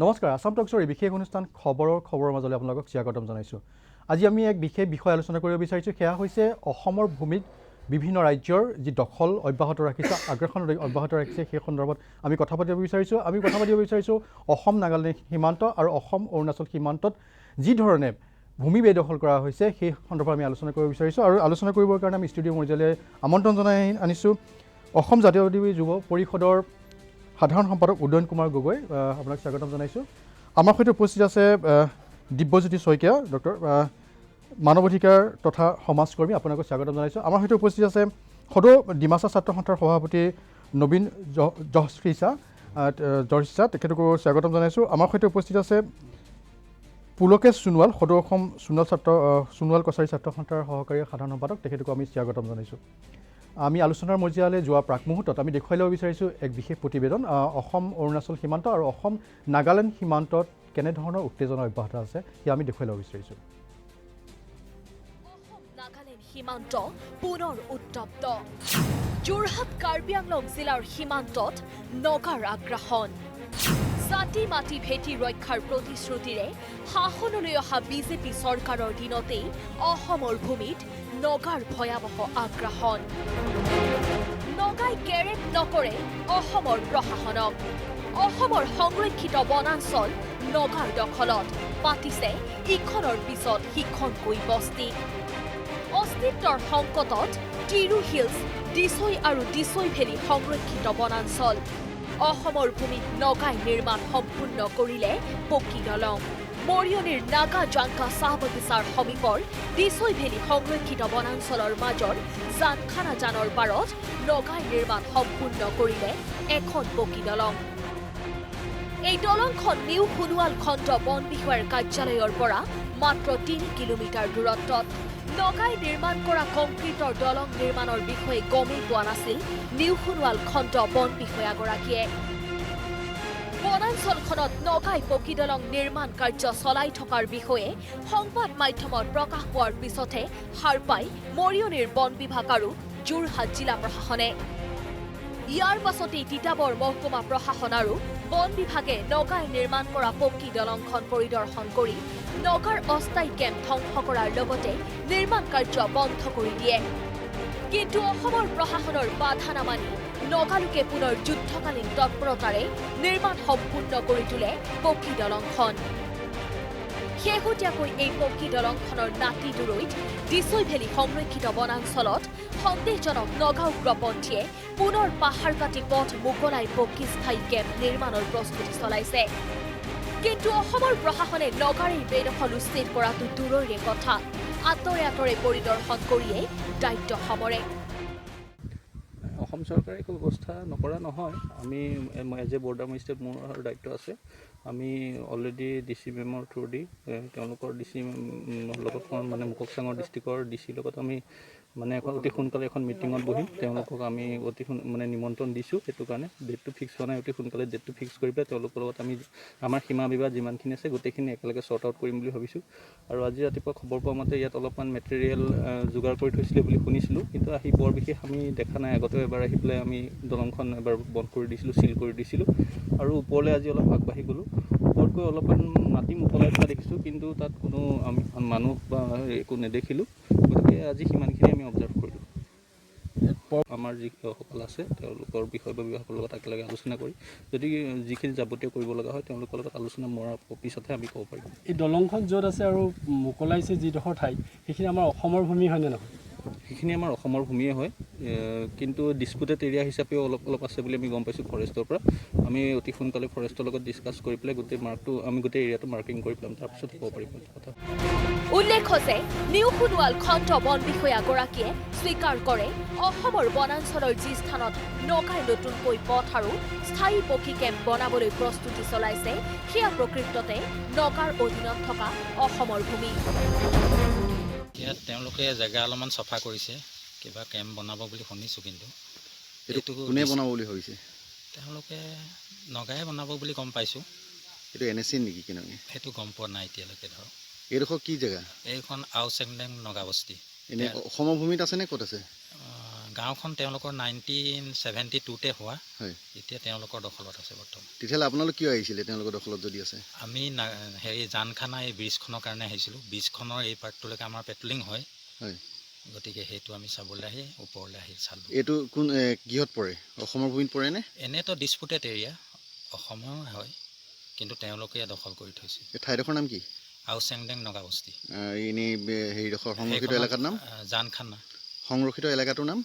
নমস্কাৰ আসাম টকছৰ এই বিশেষ অনুষ্ঠান খবৰৰ মাজলৈ আপোনালোকক স্বাগতম জনাইছোঁ। আজি আমি এক বিশেষ বিষয় আলোচনা কৰিব বিচাৰিছোঁ, সেয়া হৈছে অসমৰ ভূমিত বিভিন্ন ৰাজ্যৰ যি দখল অব্যাহত ৰাখিছে, আগ্ৰাসন অব্যাহত ৰাখিছে, সেই সন্দৰ্ভত আমি কথা পাতিব বিচাৰিছোঁ। অসম নাগালেণ্ড সীমান্ত আৰু অসম অৰুণাচল সীমান্তত যি ধৰণে ভূমি বেদখল কৰা হৈছে সেই সন্দৰ্ভত আমি আলোচনা কৰিব বিচাৰিছোঁ। আৰু আলোচনা কৰিবৰ কাৰণে আমি ষ্টুডিঅ' মৰ্যাদালৈ আমন্ত্ৰণ জনাই আনিছোঁ অসম জাতীয়তাবাদী যুৱ পৰিষদৰ সাধাৰণ সম্পাদক উদয়ন কুমাৰ গগৈ, আপোনাক স্বাগতম জনাইছোঁ। আমাৰ সৈতে উপস্থিত আছে দিব্যজ্যোতি শইকীয়া, ডক্টৰ মানৱ অধিকাৰ তথা সমাজকৰ্মী, আপোনাকো স্বাগতম জনাইছোঁ। আমাৰ সৈতে উপস্থিত আছে সদৌ ডিমাচা ছাত্ৰ সন্থাৰ সভাপতি নবীন জহশ্ৰীছা, তেখেতকো স্বাগতম জনাইছোঁ। আমাৰ সৈতে উপস্থিত আছে পুলকেশ সোণোৱাল, সদৌ অসম সোণোৱাল কছাৰী ছাত্ৰ সন্থাৰ সহকাৰী সাধাৰণ সম্পাদক, তেখেতকো আমি স্বাগতম জনাইছোঁ। আমি আলোচনাৰ মজিয়ালৈ যোৱা প্ৰাক মুহূৰ্তত আমি দেখুৱাই ল'ব বিচাৰিছোঁ এক বিশেষ প্ৰতিবেদন অসম অৰুণাচল সীমান্ত আৰু অসম নাগালেণ্ড সীমান্তত কেনেধৰণৰ উত্তেজনা অব্যাহত আছে সেয়া আমি দেখুৱাই ল'ব বিচাৰিছোঁ। অসম নাগালেণ্ড সীমান্ত পুনৰ উত্তপ্ত। যোৰহাট কাৰ্বি আংলং জিলাৰ সীমান্তত নগাৰ আগ্ৰাসন। জাতি মাটি ভেটি ৰক্ষাৰ প্ৰতিশ্ৰুতিৰে শাসনলৈ অহা বিজেপি চৰকাৰৰ দিনতেই অসমৰ ভূমিত নগাৰ ভয়াৱহ আগ্ৰাসন। নগাই কেৰেপ নকৰে অসমৰ প্ৰশাসনক। অসমৰ সংৰক্ষিত বনাঞ্চল নগাৰ দখলত, পাতিছে ইখনৰ পিছত সিখনকৈ বস্তি। অস্তিত্বৰ সংকটত টিৰু হিলছ, ডিছৈ আৰু ডিছৈ ভেলী সংৰক্ষিত বনাঞ্চল। অসমৰ ভূমিত নগাই নিৰ্মাণ সম্পূৰ্ণ কৰিলে পকী দলং। মৰিয়নিৰ নাগা জাংকা চাহ বাগিচাৰ সমীপৰ ডিছৈ ভেলী সংৰক্ষিত বনাঞ্চলৰ মাজৰ জানখানা জানৰ পাৰত নগাই নিৰ্মাণ সম্পূৰ্ণ কৰিলে এখন পকী দলং। এই দলংখন নিউ সোণোৱাল খণ্ড বন বিষয়াৰ কাৰ্যালয়ৰ পৰা মাত্ৰ ৩ কিলোমিটাৰ দূৰত্বত। নগাই নিৰ্মাণ কৰা কংক্ৰিটৰ দলং নিৰ্মাণৰ বিষয়ে গমেই পোৱা নাছিল নিউ সোণোৱাল খণ্ড বন বিষয়াগৰাকীয়ে। বনাঞ্চলখনত নগাই পকী দলং নিৰ্মাণ কাৰ্য চলাই থকাৰ বিষয়ে সংবাদ মাধ্যমত প্ৰকাশ পোৱাৰ পিছতহে সাৰ পায় মৰিয়নিৰ বন বিভাগ আৰু যোৰহাট জিলা প্ৰশাসনে। ইয়াৰ পাছতেই তিতাবৰ মহকুমা প্ৰশাসন আৰু বন বিভাগে নগাই নিৰ্মাণ কৰা পকী দলংখন পৰিদৰ্শন কৰি নগাৰ অস্থায়ী কেম্প ধ্বংস কৰাৰ লগতে নিৰ্মাণ কাৰ্য বন্ধ কৰি দিয়ে। কিন্তু অসমৰ প্ৰশাসনৰ বাধা নামানি নগালোকে পুনৰ যুদ্ধকালীন তৎপৰতাৰে নিৰ্মাণ সম্পূৰ্ণ কৰি তোলে পকী দলংখন। শেহতীয়াকৈ এই পকী দলংখনৰ নাতি দূৰৈত ডিছৈ ভেলী সংৰক্ষিত বনাঞ্চলত সন্দেহজনক নগা উগ্ৰপন্থীয়ে পুনৰ পাহাৰ কাটি পথ মোকলাই পকী স্থায়ী কেম্প নিৰ্মাণৰ প্ৰস্তুতি চলাইছে। কিন্তু অসমৰ প্ৰশাসনে নগাৰ এই বেদখল উচ্ছেদ কৰাটো দূৰৈৰে কথা, আঁতৰে আঁতৰে পৰিদৰ্শন কৰিয়েই দায়িত্ব সামৰে। অসম চৰকাৰে একো ব্যৱস্থা নকৰা নহয়। আমি এজ এ বৰ্ডাৰ মেজিষ্ট্ৰেট মোৰ দায়িত্ব আছে। আমি অলৰেডি DC মেমৰ থ্ৰুদি তেওঁলোকৰ DC লগত মানে মুককচাঙৰ ডিষ্ট্ৰিক্টৰ DC লগত আমি মানে অতি সোনকালে এখন মিটিঙত বহিম। তেওঁলোকক আমি মানে নিমন্ত্ৰণ দিছোঁ। সেইটো কাৰণে ডেটটো ফিক্স হোৱা নাই, অতি সোনকালে ডেটটো ফিক্স কৰি পেলাই তেওঁলোকৰ লগত আমি আমাৰ সীমা বিবাদ যিমানখিনি আছে গোটেইখিনি একেলগে শ্বৰ্ট আউট কৰিম বুলি ভাবিছোঁ। আৰু আজি ৰাতিপুৱা খবৰ পোৱা মতে ইয়াত অলপমান মেটেৰিয়েল যোগাৰ কৰি থৈছিলে বুলি শুনিছিলোঁ, কিন্তু আহি বৰ বিশেষ আমি দেখা নাই। আগতেও এবাৰ আহি পেলাই আমি দলংখন এবাৰ বন্ধ কৰি দিছিলোঁ, চিল কৰি দিছিলোঁ। আৰু ওপৰলৈ আজি অলপ আগবাঢ়ি গ'লোঁ। ওপৰত গৈ অলপমান মাটি মোকলাই থকা দেখিছোঁ, কিন্তু তাত কোনো আমি মানুহ বা একো নেদেখিলোঁ। গতিকে আজি সিমানখিনি আমি অবজাৰ্ভ কৰিলোঁ। আমাৰ যিসকল আছে তেওঁলোকৰ বিষয়ববীয়াসকলৰ লগত একেলগে আলোচনা কৰি যদি যিখিনি যাৱতীয় কৰিব লগা হয় তেওঁলোকৰ লগত আলোচনা মৰাৰ পিছতহে আমি ক'ব পাৰিম। এই দলংখন য'ত আছে আৰু মোকলাইছে যিডোখৰ ঠাই, সেইখিনি আমাৰ অসমৰ ভূমি হয়নে নহয়? সেইখিনি আমাৰ অসমৰ ভূমিয়ে হয়, কিন্তু ডিছপুটেড এৰিয়া হিচাপেও অলপ আছে বুলি আমি গম পাইছোঁ ফৰেষ্টৰ পৰা। আমি অতি সোনকালে ফৰেষ্টৰ লগত ডিছকাছ কৰি পেলাই গোটেই এৰিয়াটো মাৰ্কিং কৰি পেলাম, তাৰপিছত ক'ব পাৰিম কথা। উল্লেখ্য যে নিউ সোণোৱাল খণ্ড বন বিষয়াগৰাকীয়ে স্বীকাৰ কৰে অসমৰ বনাঞ্চলৰ যি স্থানত নগাই নতুনকৈ পথ আৰু স্থায়ী পকী কেম্প বনাবলৈ প্ৰস্তুতি চলাইছে সেয়া প্ৰকৃততে নগাৰ অধীনত থকা অসমৰ ভূমি। ইয়াত তেওঁলোকে জেগা অলপমান চফা কৰিছে, কিবা কেম্প বনাব বুলি শুনিছোঁ, কিন্তু এইটো কোনে বনাব বুলি ভাবিছে? তেওঁলোকে নগাই বনাব বুলি গম পাইছোঁ। এইটো NSC নেকি কেনেকৈ? সেইটো গম পোৱা নাই এতিয়ালৈকে। ধৰক এইডোখৰ কি জেগা? এইখন আউচেংলেং নগা বস্তি। এনে অসমৰ ভূমিত আছে নে ক'ত আছে? গাঁওখন তেওঁলোকৰ 1972তে হোৱা হয় এতিয়া তেওঁলোকৰ দখলত আছে বৰ্তমান তেতিয়াহ'লে আপোনালোক কিয় আহিছিলে তেওঁলোকৰ দখলত যদি আছে আমি হেৰি জানখানা এই ব্ৰিজখনৰ কাৰণে আহিছিলোঁ ব্ৰিজখনৰ এই পাৰ্টটোলৈকে আমাৰ পেট্ৰলিং হয় হয় গতিকে সেইটো আমি চাবলৈ আহি ওপৰলৈ আহি চালোঁ এইটো কোন কিহত পৰে অসমৰ ভূমিত পৰেনে এনেতো ডিছপুটেড এৰিয়া অসমৰ হয় কিন্তু তেওঁলোকে দখল কৰি থৈছে এই ঠাইডোখৰ নাম কি আউচেংডেং নগাবস্তি এনেই হেৰিডোখৰ সংৰক্ষিত এলেকাৰ নাম জানখানা সংৰক্ষিত এলেকাটোৰ নাম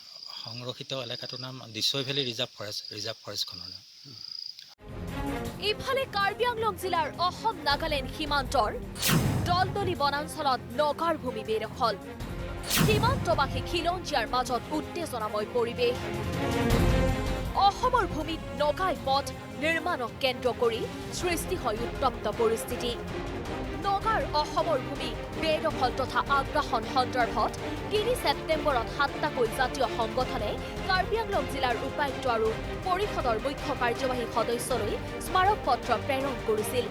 সংৰক্ষিত এলেকাটোৰ নাম দিছৈ ভেলী ৰিজাৰ্ভ ফৰেষ্টখনৰ নাম ইফালে কাৰ্বি আংলং জিলাৰ অসম নাগালেণ্ড সীমান্তৰ দলদলি বনাঞ্চলত নগাৰ ভূমি বেদখল সীমান্তবাসী খিলঞ্জীয়াৰ মাজত উত্তেজনাময় পৰিৱেশ অসমৰ ভূমিত নগাই পথ নিৰ্মাণক কেন্দ্ৰ কৰি সৃষ্টি হয় উত্তপ্ত পৰিস্থিতি নগাৰ অসমৰ ভূমি বেদখল তথা আগ্ৰাসন সন্দৰ্ভত ৩ ছেপ্টেম্বৰত ৭টাকৈ জাতীয় সংগঠনে কাৰ্বি আংলং জিলাৰ উপায়ুক্ত আৰু পৰিষদৰ মুখ্য কাৰ্যবাহী সদস্যলৈ স্মাৰক পত্ৰ প্ৰেৰণ কৰিছিল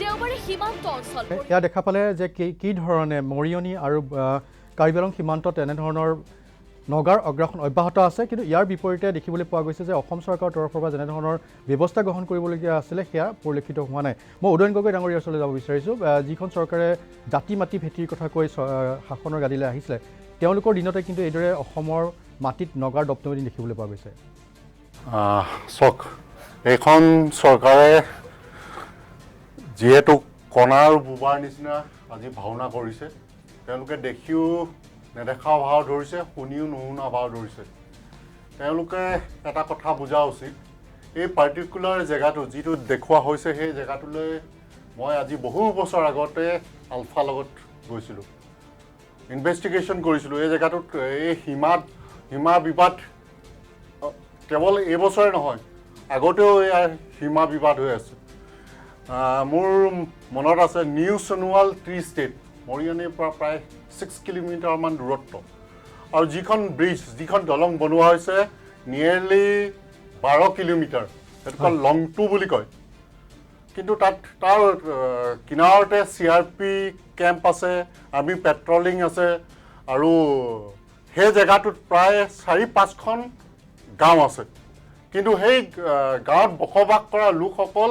দেওবাৰে সীমান্ত অঞ্চল এয়া দেখা পালে যে কি ধৰণে মৰিয়নি আৰু কাৰ্বি আংলং সীমান্তত এনেধৰণৰ নগাৰ অগ্ৰাসন অব্যাহত আছে কিন্তু ইয়াৰ বিপৰীতে দেখিবলৈ পোৱা গৈছে যে অসম চৰকাৰৰ তৰফৰ পৰা যেনেধৰণৰ ব্যৱস্থা গ্ৰহণ কৰিবলগীয়া আছিলে সেয়া পৰিলক্ষিত হোৱা নাই মই উদয়ন গগৈ ডাঙৰীয়াৰ ওচৰলৈ যাব বিচাৰিছোঁ যিখন চৰকাৰে জাতি মাটি ভেটিৰ কথা কৈ শাসনৰ গাদীলৈ আহিছিলে তেওঁলোকৰ দিনতে কিন্তু এইদৰে অসমৰ মাটিত নগাৰ দপদপনি দেখিবলৈ পোৱা গৈছে চাওক এইখন চৰকাৰে যিহেতু কণা আৰু বোৱাৰ নিচিনা আজি ভাওনা কৰিছে তেওঁলোকে দেখিও নেদেখাও ভাও ধৰিছে শুনিও নুশুনা ভাও ধৰিছে তেওঁলোকে এটা কথা বুজা উচিত এই পাৰ্টিকুলাৰ জেগাটো যিটো দেখুওৱা হৈছে সেই জেগাটোলৈ মই আজি বহু বছৰ আগতে আলফাৰ লগত গৈছিলোঁ ইনভেষ্টিগেশ্যন কৰিছিলোঁ এই জেগাটোত এই সীমা বিবাদ কেৱল এইবছৰে নহয় আগতেও ইয়াৰ সীমা বিবাদ হৈ আছে মোৰ মনত আছে নিউ সোণোৱাল টি ষ্টেট মৰিয়নিৰ পৰা প্ৰায় 6 কিলোমিটাৰমান দূৰত্ব আৰু যিখন ব্ৰিজ যিখন দলং বনোৱা হৈছে নিয়েৰলি 12 কিলোমিটাৰ সেইটো লংটু বুলি কয় কিন্তু তাৰ কিনাৰতে CRP কেম্প আছে আৰ্মি পেট্ৰলিং আছে আৰু সেই জেগাটোত প্ৰায় 4-5খন গাঁও আছে কিন্তু সেই গাঁৱত বসবাস কৰা লোকসকল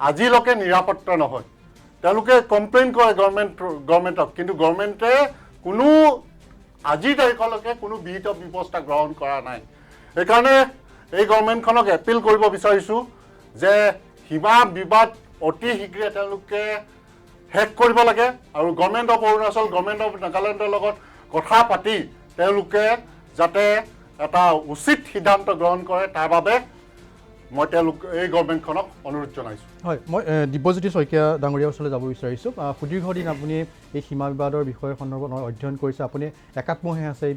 আজিলৈকে নিৰাপত্তা নহয় তেওঁলোকে কমপ্লেইন কৰে গভৰ্ণমেণ্টক কিন্তু গভৰ্ণমেণ্টে কোনো আজিৰ তাৰিখলৈকে কোনো বিহিত ব্যৱস্থা গ্ৰহণ কৰা নাই সেইকাৰণে এই গভৰ্ণমেণ্টখনক এপিল কৰিব বিচাৰিছোঁ যে সীমা বিবাদ অতি শীঘ্ৰে তেওঁলোকে শেষ কৰিব লাগে আৰু government of Arunachal government of নাগালেণ্ডৰ লগত কথা পাতি তেওঁলোকে যাতে এটা উচিত সিদ্ধান্ত গ্ৰহণ কৰে তাৰ বাবে মই এই গভৰ্ণমেণ্টখনক অনুৰোধ জনাইছোঁ হয় মই দিব্যজ্যোতি শইকীয়া ডাঙৰীয়াৰ ওচৰলৈ যাব বিচাৰিছোঁ সুদীৰ্ঘদিন আপুনি এই সীমা বিবাদৰ বিষয় সন্দৰ্ভত অধ্যয়ন কৰিছে আপুনি একাত্মহে আছে এই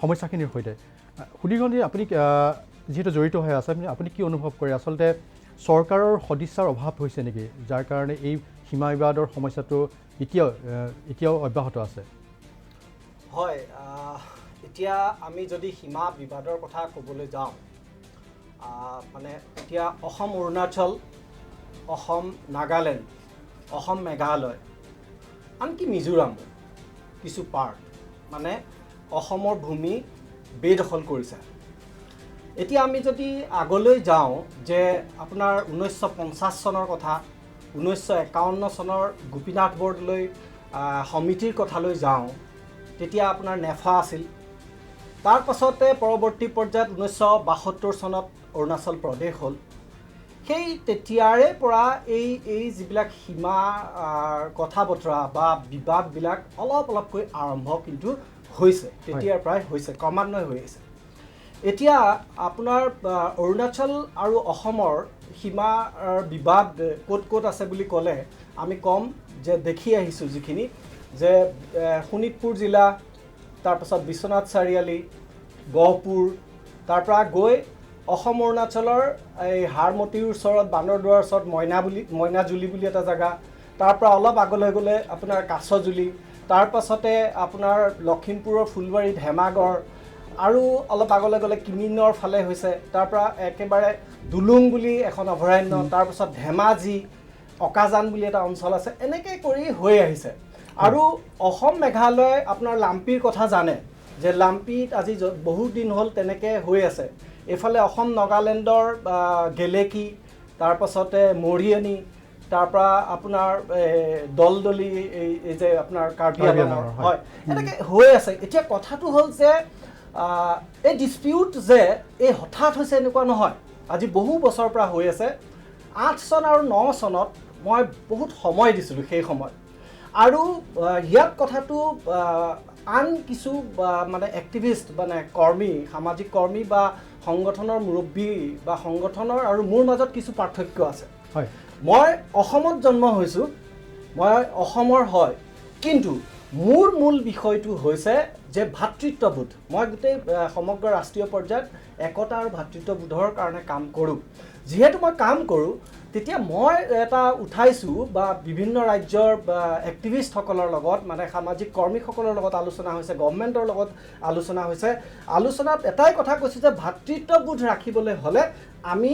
সমস্যাখিনিৰ সৈতে সুদীৰ্ঘদিন আপুনি যিহেতু জড়িত হৈ আছে আপুনি কি অনুভৱ কৰে আচলতে চৰকাৰৰ সদিচ্ছাৰ অভাৱ হৈছে নেকি যাৰ কাৰণে এই সীমা বিবাদৰ সমস্যাটো এতিয়াও অব্যাহত আছে হয় এতিয়া আমি যদি সীমা বিবাদৰ কথা ক'বলৈ যাওঁ মানে এতিয়া অসম অৰুণাচল অসম নাগালেণ্ড অসম মেঘালয় আনকি মিজোৰামো কিছু পাৰ্ট মানে অসমৰ ভূমি বেদখল কৰিছে এতিয়া আমি যদি আগলৈ যাওঁ যে আপোনাৰ 1950 চনৰ কথা 1951 চনৰ গোপীনাথ বৰদলৈ সমিতিৰ কথালৈ যাওঁ তেতিয়া আপোনাৰ নেফা আছিল তাৰ পাছতে পৰৱৰ্তী পৰ্যায়ত 1972 চনত অৰুণাচল প্ৰদেশ হ'ল সেই তেতিয়াৰে পৰা এই যিবিলাক সীমা কথা বতৰা বা বিবাদবিলাক অলপকৈ আৰম্ভ কিন্তু হৈছে তেতিয়াৰ পৰাই হৈছে ক্ৰমান্বয়ে হৈ আছে এতিয়া আপোনাৰ অৰুণাচল আৰু অসমৰ সীমা বিবাদ ক'ত আছে বুলি ক'লে আমি কম যে দেখি আহিছোঁ যিখিনি যে শোণিতপুৰ জিলা তাৰপাছত বিশ্বনাথ চাৰিআলি গহপুৰ তাৰ পৰা গৈ অসম অৰুণাচলৰ এই হাৰমতিৰ ওচৰত বান্দৰদুৱাৰ ওচৰত মইনাজুলি বুলি এটা জেগা তাৰ পৰা অলপ আগলৈ গ'লে আপোনাৰ কাছজুলি তাৰ পাছতে আপোনাৰ লখিমপুৰৰ ফুলবাৰী ধেমাগড় আৰু অলপ আগলৈ গ'লে কিমিনৰ ফালে হৈছে তাৰ পৰা একেবাৰে দুলুং বুলি এখন অভয়াৰণ্য তাৰ পাছত ধেমাজি অকাজান বুলি এটা অঞ্চল আছে এনেকৈ কৰি হৈ আহিছে আৰু অসম মেঘালয় আপোনাৰ লাম্পিৰ কথা জানে যে লাম্পিত আজি বহুত দিন হ'ল তেনেকৈ হৈ আছে। এইফালে অসম নাগালেণ্ডৰ গেলেকী, তাৰপাছতে মৰিয়নি, তাৰপৰা আপোনাৰ দলদলি, এই যে আপোনাৰ কাৰ্বি আংলঙৰ, হয়, এনেকৈ হৈ আছে। এতিয়া কথাটো হ'ল যে এই ডিছপিউট যে এই হঠাৎ হৈছে এনেকুৱা নহয়, আজি বহু বছৰৰ পৰা হৈ আছে। 8 চন আৰু 9 চনত মই বহুত সময় দিছিলোঁ সেই সময়ত, আৰু ইয়াত কথাটো আন কিছু মানে এক্টিভিষ্ট মানে কৰ্মী, সামাজিক কৰ্মী বা সংগঠনৰ মুৰব্বী বা সংগঠনৰ আৰু মোৰ মাজত কিছু পাৰ্থক্য আছে। হয়, মই অসমত জন্ম হৈছোঁ, মই অসমৰ হয়, কিন্তু মোৰ মূল বিষয়টো হৈছে যে ভাতৃত্ববোধ। মই গোটেই সমগ্ৰ ৰাষ্ট্ৰীয় পৰ্যায়ত একতা আৰু ভাতৃত্ববোধৰ কাৰণে কাম কৰোঁ। যিহেতু মই কাম কৰোঁ, তেতিয়া মই এটা উঠাইছোঁ বা বিভিন্ন ৰাজ্যৰ এক্টিভিষ্টসকলৰ লগত, মানে সামাজিক কৰ্মীসকলৰ লগত আলোচনা হৈছে, গভৰ্ণমেণ্টৰ লগত আলোচনা হৈছে। আলোচনাত এটাই কথা কৈছোঁ যে ভাতৃত্ববোধ ৰাখিবলৈ হ'লে আমি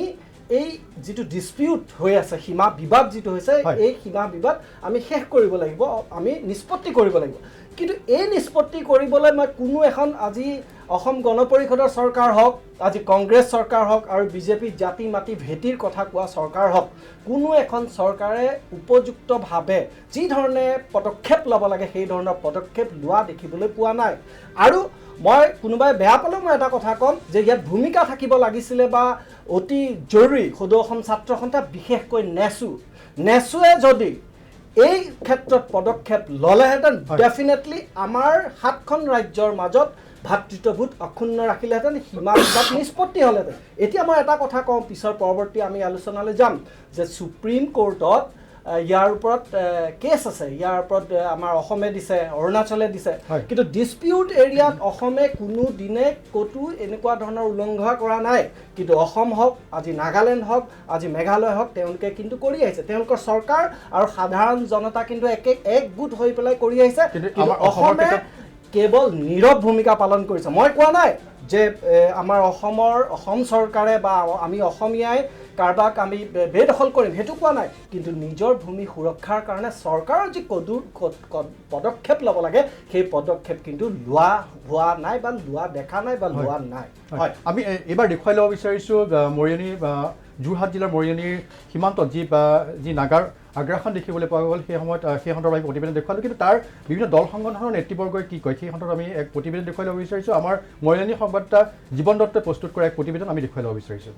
এই যিটো ডিছপিউট হৈ আছে, সীমা বিবাদ যিটো হৈছে, এই সীমা বিবাদ আমি শেষ কৰিব লাগিব, আমি নিষ্পত্তি কৰিব লাগিব। কিন্তু এই নিষ্পত্তি কৰিবলৈ মই কোনো এখন আজি অসম গণ পৰিষদৰ চৰকাৰ হওক, আজি কংগ্ৰেছ চৰকাৰ হওক, আৰু বিজেপি জাতি মাতি ভেটিৰ কথা কোৱা চৰকাৰ হওক, কোনো এখন চৰকাৰে উপযুক্তভাৱে যি ধৰণে পদক্ষেপ ল'ব লাগে সেই ধৰণৰ পদক্ষেপ লোৱা দেখিবলৈ পোৱা নাই। আৰু মই কোনোবাই বেয়া পালেও মই এটা কথা ক'ম যে ইয়াত ভূমিকা থাকিব লাগিছিলে বা অতি জৰুৰী সদৌ অসম ছাত্ৰ সন্থা, বিশেষকৈ নেচুৱে যদি এই ক্ষেত্ৰত পদক্ষেপ ল'লেহেঁতেন, ডেফিনেটলি আমাৰ 7খন ৰাজ্যৰ মাজত ভাতৃত্ববোধ অক্ষুণ্ণ ৰাখিলেহেঁতেন, সীমা বিবাদ নিষ্পত্তি হ'লেহেঁতেন। এতিয়া মই এটা কথা কওঁ, পিছৰ পৰৱৰ্তী আমি আলোচনালৈ যাম, যে সুপ্ৰিম কোৰ্টত ইয়াৰ ওপৰত কেছ আছে, ইয়াৰ ওপৰত আমাৰ অসমে দিছে, অৰুণাচলে দিছে, কিন্তু ডিছপিউট এৰিয়াত অসমে কোনো দিনে ক'তো এনেকুৱা ধৰণৰ উলংঘা কৰা নাই। কিন্তু অসম হওক, আজি নাগালেণ্ড হওক, আজি মেঘালয় হওক, তেওঁলোকে কিন্তু কৰি আহিছে। তেওঁলোকৰ চৰকাৰ আৰু সাধাৰণ জনতা কিন্তু একগোট হৈ পেলাই কৰি আহিছে, কিন্তু অসমে কেৱল নীৰৱ ভূমিকা পালন কৰিছে। মই কোৱা নাই যে আমাৰ অসম চৰকাৰে বা আমি অসমীয়াই কাৰোবাক আমি বেদখল কৰিম, সেইটো কোৱা নাই, কিন্তু নিজৰ ভূমি সুৰক্ষাৰ কাৰণে চৰকাৰৰ যি পদক্ষেপ ল'ব লাগে সেই পদক্ষেপ কিন্তু হোৱা নাই বা লোৱা দেখা নাই বা লোৱা নাই। হয়, আমি এইবাৰ দেখুৱাই ল'ব বিচাৰিছোঁ মৰিয়নি, যোৰহাট জিলাৰ মৰিয়নিৰ সীমান্তত যি নাগাৰ আগ্ৰাসন দেখিবলৈ পোৱা গ'ল, সেই সময়ত সেই সন্দৰ্ভত আমি প্ৰতিবেদন দেখুৱালোঁ। কিন্তু তাৰ বিভিন্ন দল সংগঠনৰ নেতৃবৰ্গই কি কয় সেই সন্দৰ্ভত আমি এক প্ৰতিবেদন দেখুৱাই ল'ব বিচাৰিছোঁ। আমাৰ মৰিয়নি সংবাদদাতা জীৱন দত্তই প্ৰস্তুত কৰা এক প্ৰতিবেদন আমি দেখুৱাই ল'ব বিচাৰিছোঁ।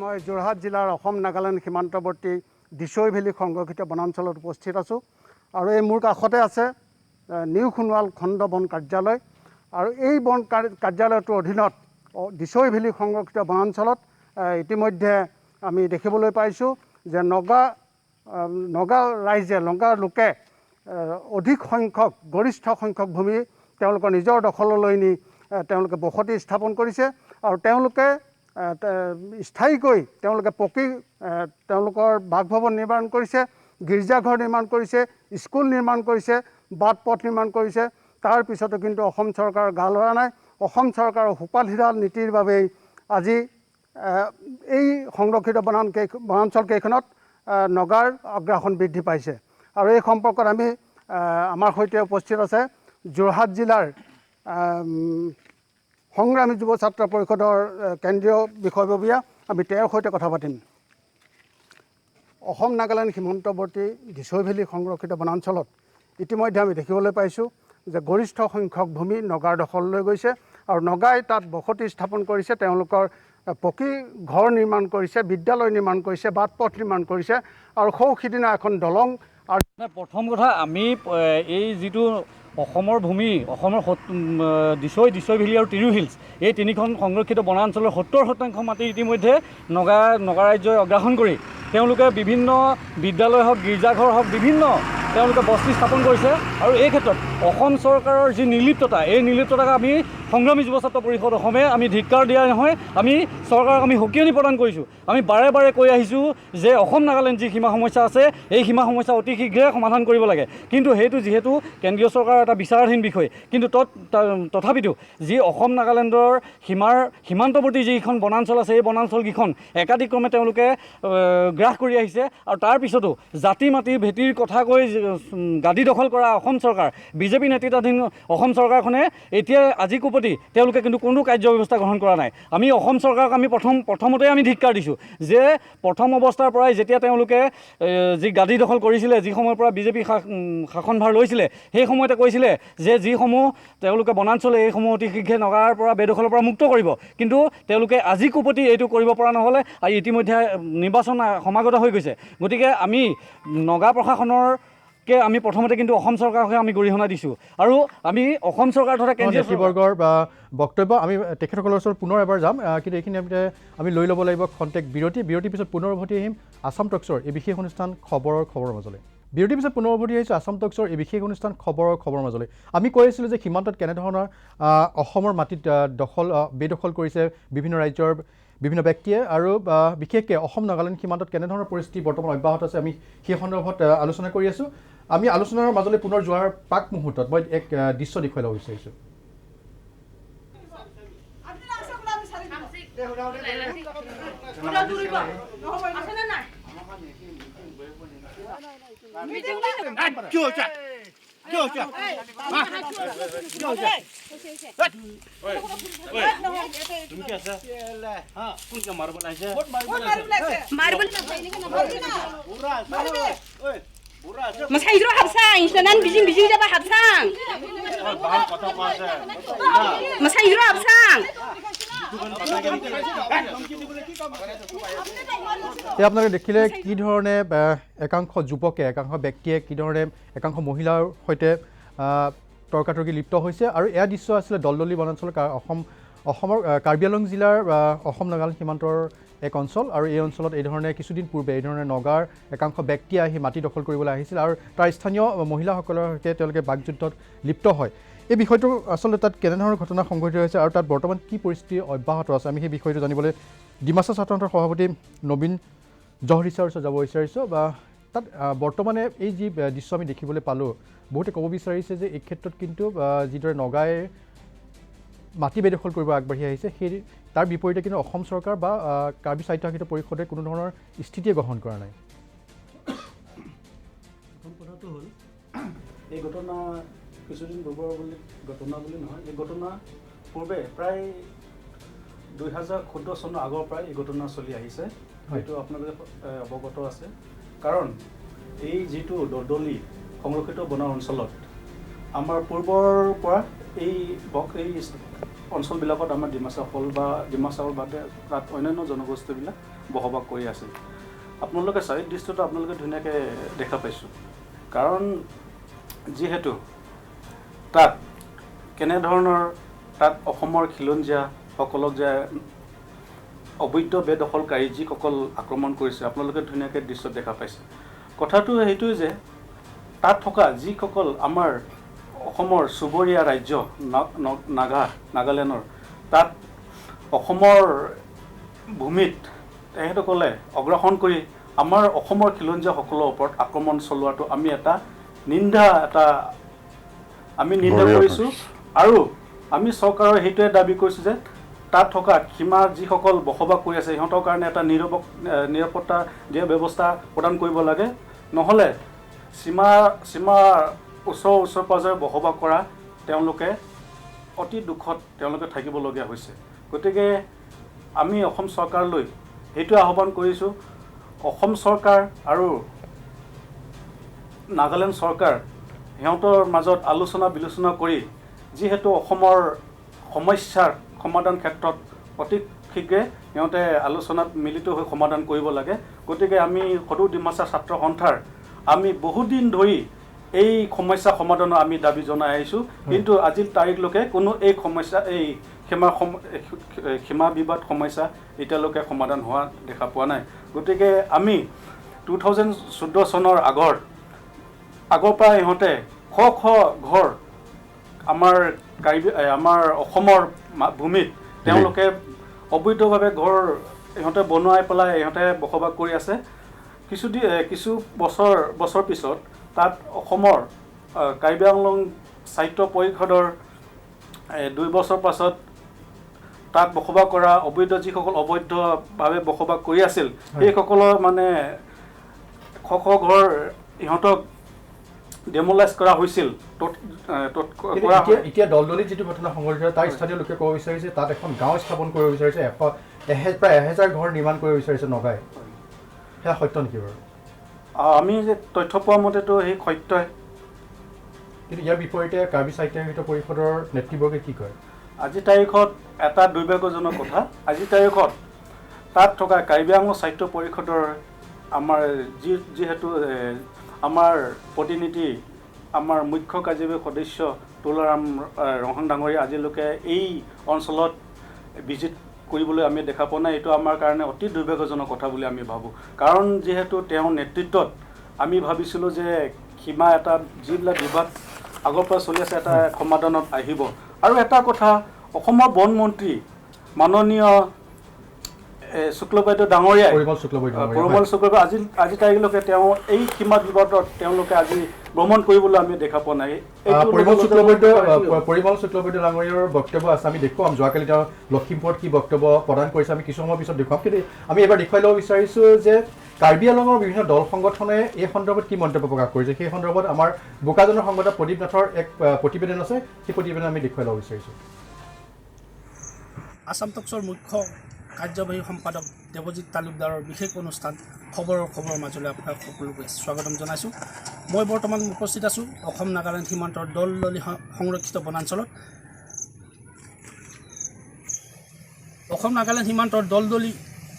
মই যোৰহাট জিলাৰ অসম নাগালেণ্ড সীমান্তৱৰ্তী দিছৈ ভেলী সংৰক্ষিত বনাঞ্চলত উপস্থিত আছোঁ, আৰু এই মোৰ কাষতে আছে নিউ সোণোৱাল খণ্ড বন কাৰ্যালয়, আৰু এই বন কাৰ্যালয়টোৰ অধীনত দিছৈ ভেলী সংৰক্ষিত বনাঞ্চলত ইতিমধ্যে আমি দেখিবলৈ পাইছোঁ যে নগা লোকে অধিক সংখ্যক, গৰিষ্ঠ সংখ্যক ভূমি তেওঁলোকৰ নিজৰ দখললৈ নি তেওঁলোকে বসতি স্থাপন কৰিছে, আৰু তেওঁলোকে স্থায়ীকৈ তেওঁলোকে পকী তেওঁলোকৰ বাসভৱন নিৰ্মাণ কৰিছে, গীৰ্জাঘৰ নিৰ্মাণ কৰিছে, স্কুল নিৰ্মাণ কৰিছে, বাট পথ নিৰ্মাণ কৰিছে। তাৰ পিছতো কিন্তু অসম চৰকাৰৰ গা লৰা নাই। অসম চৰকাৰৰ সোপালহিৰা নীতিৰ বাবেই আজি এই সংৰক্ষিত বনাঞ্চলকেইখনত নগাৰ আগ্ৰাসন বৃদ্ধি পাইছে। আৰু এই সম্পৰ্কত আমি আমাৰ সৈতে উপস্থিত আছে যোৰহাট জিলাৰ সংগ্ৰামী যুৱ ছাত্ৰ পৰিষদৰ কেন্দ্ৰীয় বিষয়ববীয়া, আমি তেওঁৰ সৈতে কথা পাতিম। অসম নাগালেণ্ড সীমান্তৱৰ্তী দিছৈ ভেলী সংৰক্ষিত বনাঞ্চলত ইতিমধ্যে আমি দেখিবলৈ পাইছোঁ যে গৰিষ্ঠ সংখ্যক ভূমি নগাৰ দখললৈ গৈছে, আৰু নগাই তাত বসতি স্থাপন কৰিছে, তেওঁলোকৰ পকী ঘৰ নিৰ্মাণ কৰিছে, বিদ্যালয় নিৰ্মাণ কৰিছে, বাট পথ নিৰ্মাণ কৰিছে, আৰু সিদিনা এখন দলং। আৰু প্ৰথম কথা, আমি এই যিটো অসমৰ ভূমি, অসমৰ দিছৈ ভেলী আৰু তিৰু হিলছ, এই তিনিখন সংৰক্ষিত বনাঞ্চলৰ 70% মাটি ইতিমধ্যে নগা ৰাজ্যই অগ্ৰাসন কৰি তেওঁলোকে বিভিন্ন বিদ্যালয় হওক, গীৰ্জাঘৰ হওক, বিভিন্ন তেওঁলোকে বস্তি স্থাপন কৰিছে। আৰু এই ক্ষেত্ৰত অসম চৰকাৰৰ যি নিৰ্লিপ্ততা, এই নিৰ্লিপ্ততাক আমি সংগ্ৰামী যুৱ ছাত্ৰ পৰিষদ অসমে আমি ধিক্কাৰ দিয়া নহয়, আমি চৰকাৰক আমি সকিয়নি প্ৰদান কৰিছোঁ। আমি বাৰে বাৰে কৈ আহিছোঁ যে অসম নাগালেণ্ড যি সীমা সমস্যা আছে, এই সীমা সমস্যা অতি শীঘ্ৰে সমাধান কৰিব লাগে। কিন্তু সেইটো যিহেতু কেন্দ্ৰীয় চৰকাৰৰ এটা বিচাৰাধীন বিষয়, কিন্তু তথাপিতো যি অসম নাগালেণ্ডৰ সীমান্তৱৰ্তী যিখন বনাঞ্চল আছে, এই বনাঞ্চলকেইখন একাধিক্ৰমে তেওঁলোকে গ্ৰাস কৰি আহিছে। আৰু তাৰ পিছতো জাতি মাটি ভেটিৰ কথা কৈ গাদী দখল কৰা অসম চৰকাৰ বিজেপি নেতৃত্বাধীন অসম চৰকাৰখনে এতিয়া আজি কোপতি তেওঁলোকে কিন্তু কোনো কাৰ্য ব্যৱস্থা গ্ৰহণ কৰা নাই। আমি অসম চৰকাৰক আমি প্ৰথমতে আমি ধিক্কাৰ দিছোঁ যে প্ৰথম অৱস্থাৰ পৰাই যেতিয়া তেওঁলোকে যি গাদী দখল কৰিছিলে, যি সময়ৰ পৰা বিজেপি শাসনভাৰ লৈছিলে, সেই সময়তে কৈছিলে যে যিসমূহ তেওঁলোকে বনাঞ্চলে এইসমূহ অতি শীঘ্ৰে নগাৰ পৰা বেদখলৰ পৰা মুক্ত কৰিব, কিন্তু তেওঁলোকে আজি কোপতি এইটো কৰিব পৰা নহ'লে আৰু ইতিমধ্যে নিৰ্বাচন সমাগত হৈ গৈছে। গতিকে আমি নগা প্ৰশাসনৰকে আমি প্ৰথমতে কিন্তু অসম চৰকাৰকে আমি গৰিহণা দিছোঁ আৰু আমি অসম চৰকাৰ তথা কেন্দ্ৰীয় নেতৃবৰ্গৰ বক্তব্য আমি তেখেতসকলৰ ওচৰত পুনৰ এবাৰ যাম, কিন্তু এইখিনি আমি লৈ ল'ব লাগিব খন্তেক বিৰতিৰ পিছত পুনৰ উভতি আহিম আছাম টক্সৰ এই বিশেষ অনুষ্ঠান খবৰৰ মাজলৈ। বিৰতিৰ পিছত পুনৰ উভতি আহিছোঁ আছাম টক্সৰ এই বিশেষ অনুষ্ঠান খবৰৰ মাজলৈ। আমি কৈ আছিলোঁ যে সীমান্তত কেনেধৰণৰ অসমৰ মাটিত বেদখল কৰিছে বিভিন্ন ৰাজ্যৰ বিভিন্ন ব্যক্তিয়ে আৰু বিশেষকৈ অসম নাগালেণ্ড সীমান্তত কেনেধৰণৰ পৰিস্থিতি বৰ্তমান অব্যাহত আছে আমি সেই সন্দৰ্ভত আলোচনা কৰি আছোঁ। আমি আলোচনাৰ মাজলৈ পুনৰ যোৱাৰ পাক মুহূৰ্তত মই এক দৃশ্য দেখুৱাই ল'ব বিচাৰিছোঁ। Masai jero habsang, istanan bijing jaba habsang. Masai jero habsang. আপোনালোকে দেখিলে কি ধৰণে একাংশ যুৱকে একাংশ ব্যক্তিয়ে কি ধৰণে একাংশ মহিলাৰ সৈতে তৰ্কাতৰ্কি লিপ্ত হৈছে আৰু এয়া দৃশ্য আছিলে দলদলি বনাঞ্চলৰ অসমৰ কাৰ্বি আংলং জিলাৰ অসম নাগালেণ্ড সীমান্তৰ এক অঞ্চল আৰু এই অঞ্চলত এই ধৰণে কিছুদিন পূৰ্বে এই ধৰণে নগাৰ একাংশ ব্যক্তি আহি মাটি দখল কৰিবলৈ আহিছিল আৰু তাৰ স্থানীয় মহিলাসকলৰ সৈতে তেওঁলোকে বাকযুদ্ধত লিপ্ত হয়। এই বিষয়টো আচলতে তাত কেনেধৰণৰ ঘটনা সংঘটিত হৈছে আৰু তাত বৰ্তমান কি পৰিস্থিতি অব্যাহত আছে আমি সেই বিষয়টো জানিবলৈ ডিমাচা ছাত্ৰ সন্থাৰ সভাপতি নবীন জহৰী ছাৰৰ ওচৰত যাব বিচাৰিছোঁ। তাত বৰ্তমানে এই যি দৃশ্য আমি দেখিবলৈ পালোঁ, বহুতে ক'ব বিচাৰিছে যে এই ক্ষেত্ৰত কিন্তু যিদৰে নগাই মাটি বেদখল কৰিব আগবাঢ়ি আহিছে সেই তাৰ বিপৰীতে কিন্তু অসম চৰকাৰ বা কাৰ্বি স্বায়ত্তশাসিত পৰিষদে কোনো ধৰণৰ স্থিতিয়ে গ্ৰহণ কৰা নাই। প্ৰথম কথাটো হ'ল এই ঘটনা কিছুদিন পূৰ্বৰ ঘটনা বুলি নহয়, এই ঘটনা পূৰ্বে প্ৰায় 2014 চনৰ আগৰ পৰাই এই ঘটনা চলি আহিছে, হয়তো আপোনালোকে অৱগত আছে। কাৰণ এই যিটো দলদলি সংৰক্ষিত বন অঞ্চলত আমাৰ পূৰ্বৰ পৰা এই অঞ্চলবিলাকত আমাৰ ডিমাচাসকল বা ডিমাচাসকল বাদে তাত অন্যান্য জনগোষ্ঠীবিলাক বসবাস কৰি আছে। আপোনালোকে চাৰিও দৃশ্যটো আপোনালোকে ধুনীয়াকৈ দেখা পাইছোঁ। কাৰণ যিহেতু তাত কেনেধৰণৰ তাত অসমৰ খিলঞ্জীয়াসকলক যে অবৈধ বেদখলকাৰী যিসকল আক্ৰমণ কৰিছে আপোনালোকে ধুনীয়াকৈ দৃশ্যত দেখা পাইছে। কথাটো সেইটোৱে যে তাত থকা যিসকল আমাৰ অসমৰ চুবুৰীয়া ৰাজ্য নাগালেণ্ডৰ তাত অসমৰ ভূমিত তেখেতসকলে অগ্ৰাসন কৰি আমাৰ অসমৰ খিলঞ্জীয়াসকলৰ ওপৰত আক্ৰমণ চলোৱাটো আমি নিন্দা কৰিছোঁ আৰু আমি চৰকাৰৰ সেইটোৱে দাবী কৰিছোঁ যে তাত থকা সীমাত যিসকল বসবাস কৰি আছে সিহঁতৰ কাৰণে এটা নিৰাপত্তা দিয়া ব্যৱস্থা প্ৰদান কৰিব লাগে। নহ'লে সীমাৰ ওচৰ পাজৰে বসবাস কৰা তেওঁলোকে অতি দুখত তেওঁলোকে থাকিবলগীয়া হৈছে। গতিকে আমি অসম চৰকাৰলৈ সেইটো আহ্বান কৰিছোঁ, অসম চৰকাৰ আৰু নাগালেণ্ড চৰকাৰ সিহঁতৰ মাজত আলোচনা বিলোচনা কৰি যিহেতু অসমৰ সমস্যাৰ সমাধান ক্ষেত্ৰত অতি শীঘ্ৰে সিহঁতে আলোচনাত মিলিত হৈ সমাধান কৰিব লাগে। গতিকে আমি সদৌ ডিমাচা ছাত্ৰ সন্থাৰ আমি বহুদিন ধৰি এই সমস্যা সমাধানৰ আমি দাবী জনাই আহিছোঁ, কিন্তু আজিৰ তাৰিখলৈকে কোনো এই সমস্যা এই সীমা বিবাদ সমস্যা এতিয়ালৈকে সমাধান হোৱা দেখা পোৱা নাই। গতিকে আমি 2014 চনৰ আগৰ পৰা ইহঁতে শ ঘৰ আমাৰ অসমৰ ভূমিত তেওঁলোকে অবৈধভাৱে ঘৰ ইহঁতে বনোৱাই পেলাই ইহঁতে বসবাস কৰি আছে। কিছু বছৰ পিছত তাত অসমৰ কাৰ্বি আংলং সাহিত্য পৰিষদৰ 2 বছৰ পাছত তাত বসবাস কৰা যিসকল অবৈধভাৱে বসবাস কৰি আছিল সেইসকলৰ মানে শ ঘৰ ইহঁতক ডেমলাইজ কৰা হৈছিল এতিয়া দলদলিত যিটো ঘটনা সংঘটিত তাৰ স্থানীয় লোকে ক'ব বিচাৰিছে তাত এখন গাঁও স্থাপন কৰিব বিচাৰিছে প্ৰায় 1000 ঘৰ নিৰ্মাণ কৰিব বিচাৰিছে নগাই সেয়া সত্য নেকি বাৰু আমি যে তথ্য পোৱা মতেতো সেই সত্যই কিন্তু ইয়াৰ বিপৰীতে কাৰ্বি সাহিত্য পৰিষদৰ নেতৃবৰ্গে কি কয় আজিৰ তাৰিখত এটা দুৰ্ভাগ্যজনক কথা আজিৰ তাৰিখত তাত থকা কাৰ্বি আংলং সাহিত্য পৰিষদৰ আমাৰ যিহেতু আমাৰ প্ৰতিনিধি আমাৰ মুখ্য কাৰ্যবাহী সদস্য তুলাৰাম ৰহাং ডাঙৰীয়া আজিলৈকে এই অঞ্চলত ভিজিট কৰিবলৈ আমি দেখা পোৱা নাই এইটো আমাৰ কাৰণে অতি দুৰ্ভাগ্যজনক কথা বুলি আমি ভাবোঁ কাৰণ যিহেতু তেওঁৰ নেতৃত্বত আমি ভাবিছিলোঁ যে সীমা এটা যিবিলাক বিবাদ আগৰ পৰা চলি আছে এটা সমাধানত আহিব আৰু এটা কথা অসমৰ বন মন্ত্ৰী মাননীয় শুক্লবৈদ্য ডাঙৰীয়াই পৰিমল শুক্লবৈদ্য আজি তাৰিখলৈকে তেওঁ এই সীমা বিবাদত তেওঁলোকে আজি ভ্ৰমণ কৰিবলৈ আমি দেখা পোৱা নাই পৰিমল শুক্লবৈদ্য ডাঙৰীয়াৰ বক্তব্য আছে আমি দেখুৱাম যোৱাকালি তেওঁ লখিমপুৰত কি বক্তব্য প্ৰদান কৰিছে আমি কিছু সময়ৰ পিছত দেখুৱাম কিন্তু আমি এবাৰ দেখুৱাই ল'ব বিচাৰিছোঁ যে কাৰ্বি আংলঙৰ বিভিন্ন দল সংগঠনে এই সন্দৰ্ভত কি মন্তব্য প্ৰকাশ কৰিছে সেই সন্দৰ্ভত আমাৰ বোকাজনৰ সংবাদদাতা প্ৰদীপ নাথৰ এক প্ৰতিবেদন আছে সেই প্ৰতিবেদন আমি দেখুৱাই ল'ব বিচাৰিছোঁ আসাম টক্সৰ মুখ্য কাৰ্যবাহী সম্পাদক দেৱজিৎ তালুকদাৰৰ বিশেষ অনুষ্ঠান খবৰৰ মাজলৈ আপোনাক সকলোকে স্বাগতম জনাইছোঁ মই বৰ্তমান উপস্থিত আছোঁ অসম নাগালেণ্ড সীমান্তৰ দলদলি সংৰক্ষিত বনাঞ্চলত অসম নাগালেণ্ড সীমান্তৰ দলদলি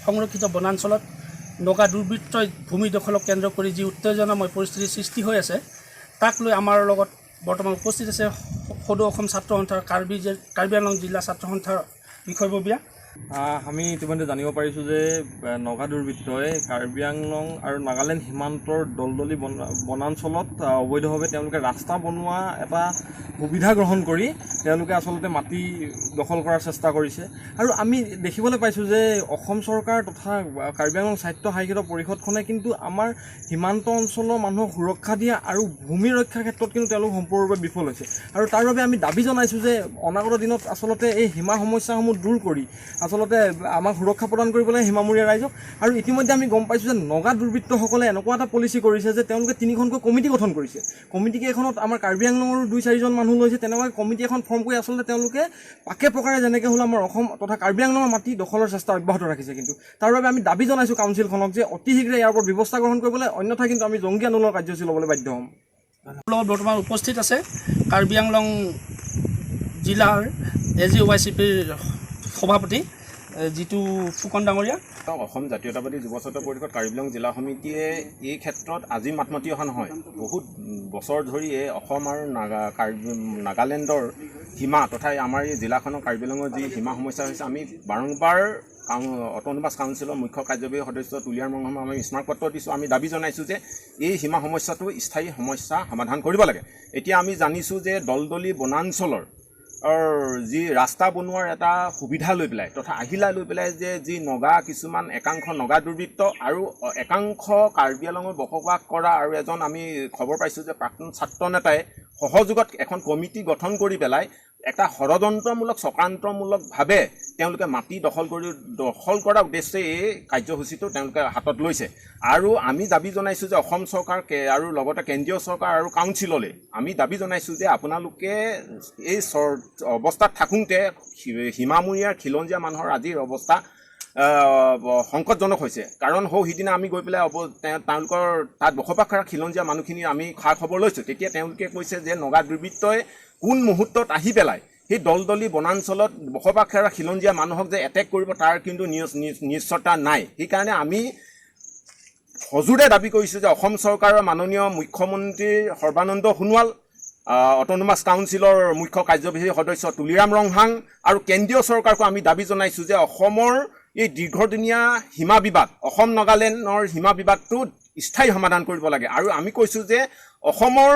সংৰক্ষিত বনাঞ্চলত নগা দুৰ্বৃত্তই ভূমি দখলক কেন্দ্ৰ কৰি যি উত্তেজনাময় পৰিস্থিতিৰ সৃষ্টি হৈ আছে তাক লৈ আমাৰ লগত বৰ্তমান উপস্থিত আছে সদৌ অসম ছাত্ৰ সন্থাৰ কাৰ্বি আংলং জিলা ছাত্ৰ সন্থাৰ বিষয়ববীয়া আমি ইতিমধ্যে জানিব পাৰিছোঁ যে নগা দুৰ্বৃত্তই কাৰ্বি আংলং আৰু নাগালেণ্ড সীমান্তৰ দলদলি বনাঞ্চলত অবৈধভাৱে তেওঁলোকে ৰাস্তা বনোৱা এটা সুবিধা গ্ৰহণ কৰি তেওঁলোকে আচলতে মাটি দখল কৰাৰ চেষ্টা কৰিছে আৰু আমি দেখিবলৈ পাইছোঁ যে অসম চৰকাৰ তথা কাৰ্বি আংলং সাহিত্য পৰিষদখনে কিন্তু আমাৰ সীমান্ত অঞ্চলৰ মানুহক সুৰক্ষা দিয়া আৰু ভূমি ৰক্ষাৰ ক্ষেত্ৰত কিন্তু তেওঁলোক সম্পূৰ্ণৰূপে বিফল হৈছে আৰু তাৰ বাবে আমি দাবী জনাইছোঁ যে অনাগত দিনত আচলতে এই সীমা সমস্যাসমূহ দূৰ কৰি আচলতে আমাক সুৰক্ষা প্ৰদান কৰিবলৈ সীমামূৰীয়া ৰাইজক আৰু ইতিমধ্যে আমি গম পাইছোঁ যে নগা দুৰ্বৃত্তসকলে এনেকুৱা এটা পলিচি কৰিছে যে তেওঁলোকে 3খনকৈ কমিটি গঠন কৰিছে কমিটিকেইখনত আমাৰ কাৰ্বি আংলঙৰ 2-4জন মানুহ লৈছে তেনেকুৱা কমিটি এখন ফৰ্ম কৰি আচলতে তেওঁলোকে পাকে প্ৰকাৰে যেনেকৈ হ'ল আমাৰ অসম তথা কাৰ্বি আংলঙৰ মাটি দখলৰ চেষ্টা অব্যাহত ৰাখিছে কিন্তু তাৰ বাবে আমি দাবী জনাইছোঁ কাউন্সিলখনক যে অতি শীঘ্ৰে ইয়াৰ ওপৰত ব্যৱস্থা গ্ৰহণ কৰিবলৈ অন্যথা কিন্তু আমি জংগী আন্দোলনৰ কাৰ্যসূচী ল'বলৈ বাধ্য হ'ম লগত বৰ্তমান উপস্থিত আছে কাৰ্বি আংলং জিলাৰ AGYCPৰ সভাপতি যিটো ফুকন ডাঙৰীয়া অসম জাতীয়তাবাদী যুৱ ছাত্ৰ পৰিষদ কাৰ্বি আংলং জিলা সমিতিয়ে এই ক্ষেত্ৰত আজি মাত মাতি অহা নহয় বহুত বছৰ ধৰি অসম আৰু নাগালেণ্ডৰ সীমা তথা আমাৰ এই জিলাখনৰ কাৰ্বি আংলঙৰ যি সীমা সমস্যা হৈছে আমি বাৰম্বাৰ অট'নমাছ কাউন্সিলৰ মুখ্য কাৰ্যবাহী সদস্য তুলিয়াৰ মংহমক আমি স্মাৰকপত্ৰ দিছোঁ আমি দাবী জনাইছোঁ যে এই সীমা সমস্যাটো স্থায়ী সমস্যা সমাধান কৰিব লাগে এতিয়া আমি জানিছোঁ যে দলদলি বনাঞ্চলৰ যি ৰাস্তা বনোৱাৰ এটা সুবিধা লৈ পেলাই তথা আহিলা লৈ পেলাই যে যি কিছুমান একাংশ নগা দুৰ্বৃত্ত আৰু একাংশ কাৰ্বি আংলঙত বসবাস কৰা আৰু এজন আমি খবৰ পাইছোঁ যে প্ৰাক্তন ছাত্ৰ নেতাই সহযোগত এখন কমিটি গঠন কৰি পেলাই এটা ষড়যন্ত্ৰমূলক চক্ৰান্তমূলকভাৱে তেওঁলোকে মাটি দখল কৰাৰ উদ্দেশ্যে এই কাৰ্যসূচীটো তেওঁলোকে হাতত লৈছে আৰু আমি দাবী জনাইছোঁ যে অসম চৰকাৰ আৰু লগতে কেন্দ্ৰীয় চৰকাৰ আৰু কাউন্সিললৈ আমি দাবী জনাইছোঁ যে আপোনালোকে এই অৱস্থাত থাকোঁতে সীমামূৰীয়াৰ খিলঞ্জীয়া মানুহৰ আজিৰ অৱস্থা সংকটজনক হৈছে কাৰণ সিদিনা আমি গৈ পেলাই তেওঁলোকৰ তাত বসবাস কৰা খিলঞ্জীয়া মানুহখিনিৰ আমি খা খবৰ লৈছোঁ তেতিয়া তেওঁলোকে কৈছে যে নগা দুৰ্বৃত্তই কোন মুহূৰ্তত আহি পেলাই সেই দলদলি বনাঞ্চলত বসবাস কৰা খিলঞ্জীয়া মানুহক যে এটেক কৰিব তাৰ কিন্তু নিশ্চয়তা নাই সেইকাৰণে আমি সজোৰে দাবী কৰিছোঁ যে অসম চৰকাৰৰ মাননীয় মুখ্যমন্ত্ৰী সৰ্বানন্দ সোণোৱাল অট'নমাছ কাউন্সিলৰ মুখ্য কাৰ্যবাহী সদস্য তুলিৰাম ৰংহাং আৰু কেন্দ্ৰীয় চৰকাৰকো আমি দাবী জনাইছোঁ যে অসমৰ এই দীৰ্ঘদিনীয়া সীমা বিবাদ অসম নাগালেণ্ডৰ সীমা বিবাদটো স্থায়ী সমাধান কৰিব লাগে আৰু আমি কৈছোঁ যে অসমৰ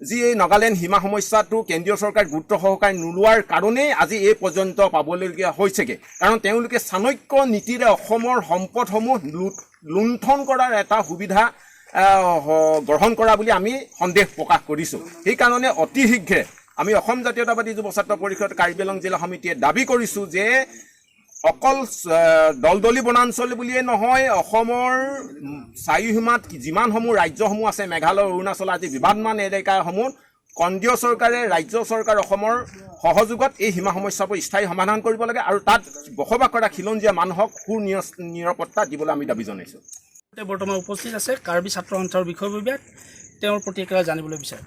যি এই নাগালেণ্ড সীমা সমস্যাটো কেন্দ্ৰীয় চৰকাৰে গুৰুত্ব সহকাৰে নোলোৱাৰ কাৰণেই আজি এই পৰ্যন্ত পাবলগীয়া হৈছেগৈ কাৰণ তেওঁলোকে চাণক্য নীতিৰে অসমৰ সম্পদসমূহ লুণ্ঠন কৰাৰ এটা সুবিধা গ্ৰহণ কৰা বুলি আমি সন্দেহ প্ৰকাশ কৰিছোঁ সেইকাৰণে অতি শীঘ্ৰে আমি অসম জাতীয়তাবাদী যুৱ ছাত্ৰ পৰিষদ কাৰ্বি আংলং জিলা সমিতিয়ে দাবী কৰিছোঁ যে অকল দলদলি বনাঞ্চল বুলিয়ে নহয়, অসমৰ চাৰিসীমাত যিমানসমূহ ৰাজ্যসমূহ আছে, মেঘালয়, অৰুণাচল আদি বিবাদমান এলেকাসমূহ কেন্দ্ৰীয় চৰকাৰে, ৰাজ্য চৰকাৰ অসমৰ সহযোগত এই সীমা সমস্যাবোৰ স্থায়ী সমাধান কৰিব লাগে আৰু তাত বসবাস কৰা খিলঞ্জীয়া মানুহক নিৰাপত্তা দিবলৈ আমি দাবী জনাইছোঁ। বৰ্তমান উপস্থিত আছে কাৰ্বি ছাত্ৰ সন্থাৰ বিষয়ববীয়া, তেওঁৰ প্ৰতিক্ৰিয়া জানিবলৈ বিচাৰোঁ।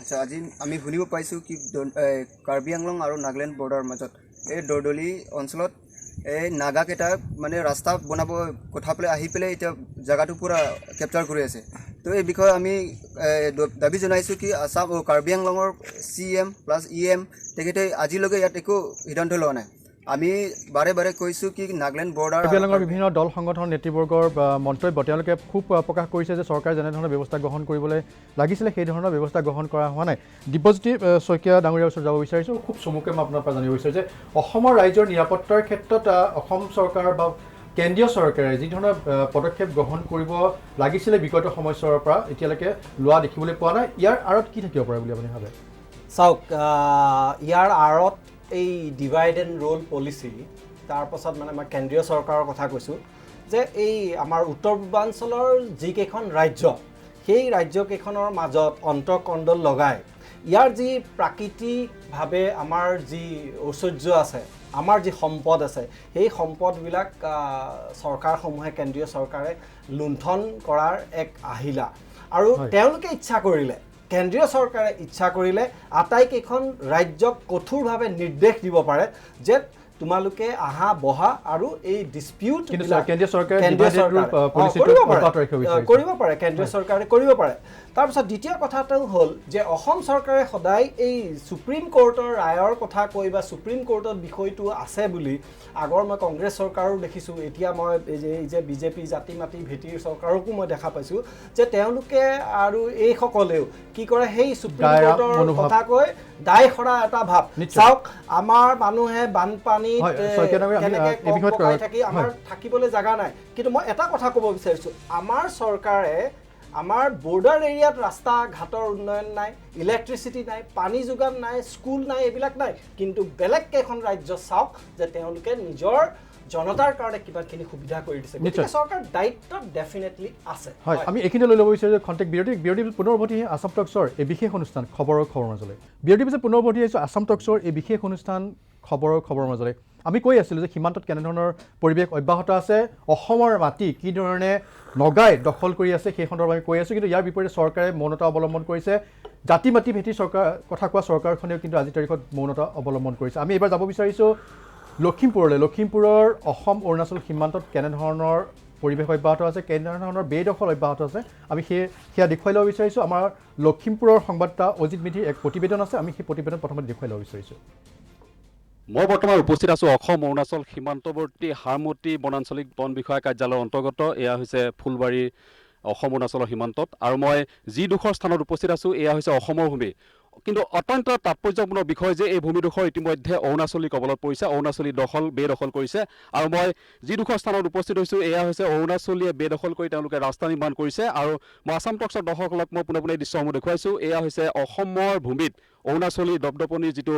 আচ্ছা, আজি আমি শুনিব পাইছোঁ কি কাৰ্বি আংলং আৰু নাগালেণ্ড বৰ্ডাৰৰ মাজত এই দৰ্দলি অঞ্চলত এই নাগাকেইটাক মানে ৰাস্তা বনাব কথা পেলাই আহি পেলাই এতিয়া জেগাটো পূৰা কেপচাৰ কৰি আছে। তো এই বিষয়ে আমি দাবী জনাইছোঁ কি আছাম কাৰ্বি আংলঙৰ CM প্লাছ EM তেখেতে আজিলৈকে ইয়াত একো সিদ্ধান্ত লোৱা নাই। আমি বাৰে বাৰে কৈছোঁ কি নাগালেণ্ড বৰ্ডাৰ কাৰ্বি আংলঙৰ বিভিন্ন দল সংগঠনৰ নেতৃবৰ্গৰ মন্তব্য তেওঁলোকে খুব প্ৰকাশ কৰিছে যে চৰকাৰে যেনেধৰণৰ ব্যৱস্থা গ্ৰহণ কৰিবলৈ লাগিছিলে সেই ধৰণৰ ব্যৱস্থা গ্ৰহণ কৰা হোৱা নাই। দিব্যজ্যোতি শইকীয়া ডাঙৰীয়াৰ ওচৰত যাব বিচাৰিছোঁ। খুব চমুকৈ মই আপোনাৰ পৰা জানিব বিচাৰিছোঁ যে অসমৰ ৰাইজৰ নিৰাপত্তাৰ ক্ষেত্ৰত অসম চৰকাৰ বা কেন্দ্ৰীয় চৰকাৰে যি ধৰণৰ পদক্ষেপ গ্ৰহণ কৰিব লাগিছিলে বিগত সময়ছোৱাৰ পৰা এতিয়ালৈকে লোৱা দেখিবলৈ পোৱা নাই। ইয়াৰ আঁৰত কি থাকিব পাৰে বুলি আপুনি ভাবে? চাওক, ইয়াৰ আঁৰত এই ডিভাইড এণ্ড ৰোল পলিচি, তাৰপাছত মানে মই কেন্দ্ৰীয় চৰকাৰৰ কথা কৈছোঁ যে এই আমাৰ উত্তৰ পূৰ্বাঞ্চলৰ যিকেইখন ৰাজ্য, সেই ৰাজ্যকেইখনৰ মাজত অন্তঃকণ্ডল লগাই ইয়াৰ যি প্ৰাকৃতিকভাৱে আমাৰ যি ঐশ্বৰ্য আছে, আমাৰ যি সম্পদ আছে, সেই সম্পদবিলাক চৰকাৰসমূহে, কেন্দ্ৰীয় চৰকাৰে লুণ্ঠন কৰাৰ এক আহিলা। আৰু তেওঁলোকে ইচ্ছা কৰিলে, কেন্দ্ৰীয় চৰকাৰে ইচ্ছা কৰিলে আটাইকেইখন ৰাজ্যক কঠোৰভাৱে নিৰ্দেশ দিব পাৰে যে তোমালোকে আহা বহা আৰু এই ডিস্পিউট কেন্দ্ৰীয় চৰকাৰে কৰিব পাৰে, কেন্দ্ৰীয় চৰকাৰে কৰিব পাৰে। তাৰপিছত দ্বিতীয় কথাটো হ'ল যে অসম চৰকাৰে সদায় এই সুপ্ৰিম কোৰ্টৰ ৰায়ৰ কথা কৈ বা সুপ্ৰিম কোৰ্টত বিষয়টো আছে বুলি আগৰ মই কংগ্ৰেছ চৰকাৰো দেখিছোঁ, এতিয়া মই এই যে বিজেপি জাতি মাতি ভেটিৰ চৰকাৰকো মই দেখা পাইছোঁ যে তেওঁলোকে আৰু এইসকলেও কি কৰে, সেই সুপ্ৰিম কোৰ্টৰ কথা কৈ দায় সৰা এটা ভাৱ। চাওক, আমাৰ মানুহে বানপানীত থাকি আমাৰ থাকিবলৈ জেগা নাই, কিন্তু মই এটা কথা ক'ব বিচাৰিছোঁ, আমাৰ চৰকাৰে আমাৰ বৰ্ডাৰ এৰিয়াত ৰাস্তা ঘাটৰ উন্নয়ন নাই, ইলেক্ট্ৰিচিটি নাই, পানী যোগান নাই, স্কুল নাই, এইবিলাক নাই। কিন্তু বেলেগ কেইখন ৰাজ্য চাওক যে তেওঁলোকে নিজৰ জনতাৰ কাৰণে কিমানখিনি সুবিধা কৰি দিছে। গতিকে চৰকাৰ দায়িত্ব ডেফিনেটলি আছে। হয়, আমি এইখিনি লৈ ল'ব বিচাৰোঁ যে খন্তেক বিৰতি পুনৰ উভতি আছাম টকছৰ এই বিশেষ অনুষ্ঠান খবৰৰ মাজলৈ। বিৰতিৰ পিছত পুনৰ উভতি আহিছোঁ আছাম টকছৰ এই বিশেষ অনুষ্ঠান খবৰৰ মাজলৈ। আমি কৈ আছিলোঁ যে সীমান্তত কেনেধৰণৰ পৰিৱেশ অব্যাহত আছে, অসমৰ মাটি কি ধৰণে নগাই দখল কৰি আছে সেই সন্দৰ্ভত আমি কৈ আছোঁ। কিন্তু ইয়াৰ বিপৰীতে চৰকাৰে মৌনতা অৱলম্বন কৰিছে। জাতি মাটি ভেটি চৰকাৰ কথা কোৱা চৰকাৰখনেও কিন্তু আজিৰ তাৰিখত মৌনতা অৱলম্বন কৰিছে। আমি এইবাৰ যাব বিচাৰিছোঁ লখিমপুৰলৈ। লখিমপুৰৰ অসম অৰুণাচল সীমান্তত কেনেধৰণৰ পৰিৱেশ অব্যাহত আছে, কেনেধৰণৰ বেদখল অব্যাহত আছে, আমি সেয়া দেখুৱাই ল'ব বিচাৰিছোঁ। আমাৰ লখিমপুৰৰ সংবাদদাতা অজিত মেধিৰ এক প্ৰতিবেদন আছে, আমি সেই প্ৰতিবেদন প্ৰথমতে দেখুৱাই ল'ব বিচাৰিছোঁ। মই বৰ্তমান উপস্থিত আছোঁ অসম অৰুণাচল সীমান্তৱৰ্তী হাৰমতি বনাঞ্চলিক বন বিষয়া কাৰ্যালয়ৰ অন্তৰ্গত। এয়া হৈছে ফুলবাৰী অসম অৰুণাচলৰ সীমান্তত, আৰু মই যিডোখৰ স্থানত উপস্থিত আছোঁ এয়া হৈছে অসমৰ ভূমি। কিন্তু অত্যন্ত তাৎপৰ্যপূৰ্ণ বিষয় যে এই ভূমিডোখৰ ইতিমধ্যে অৰুণাচলী কবলত পৰিছে, অৰুণাচলী বেদখল কৰিছে। আৰু মই যিডোখৰ স্থানত উপস্থিত হৈছোঁ এয়া হৈছে অৰুণাচলীয়ে বেদখল কৰি তেওঁলোকে ৰাস্তা নিৰ্মাণ কৰিছে। আৰু মই আছাম টকছৰ দৰ্শকসকলক মই পোনে পোনে দৃশ্যসমূহ দেখুৱাইছোঁ। এয়া হৈছে অসমৰ ভূমিত অৰুণাচলী দপদপনিৰ যিটো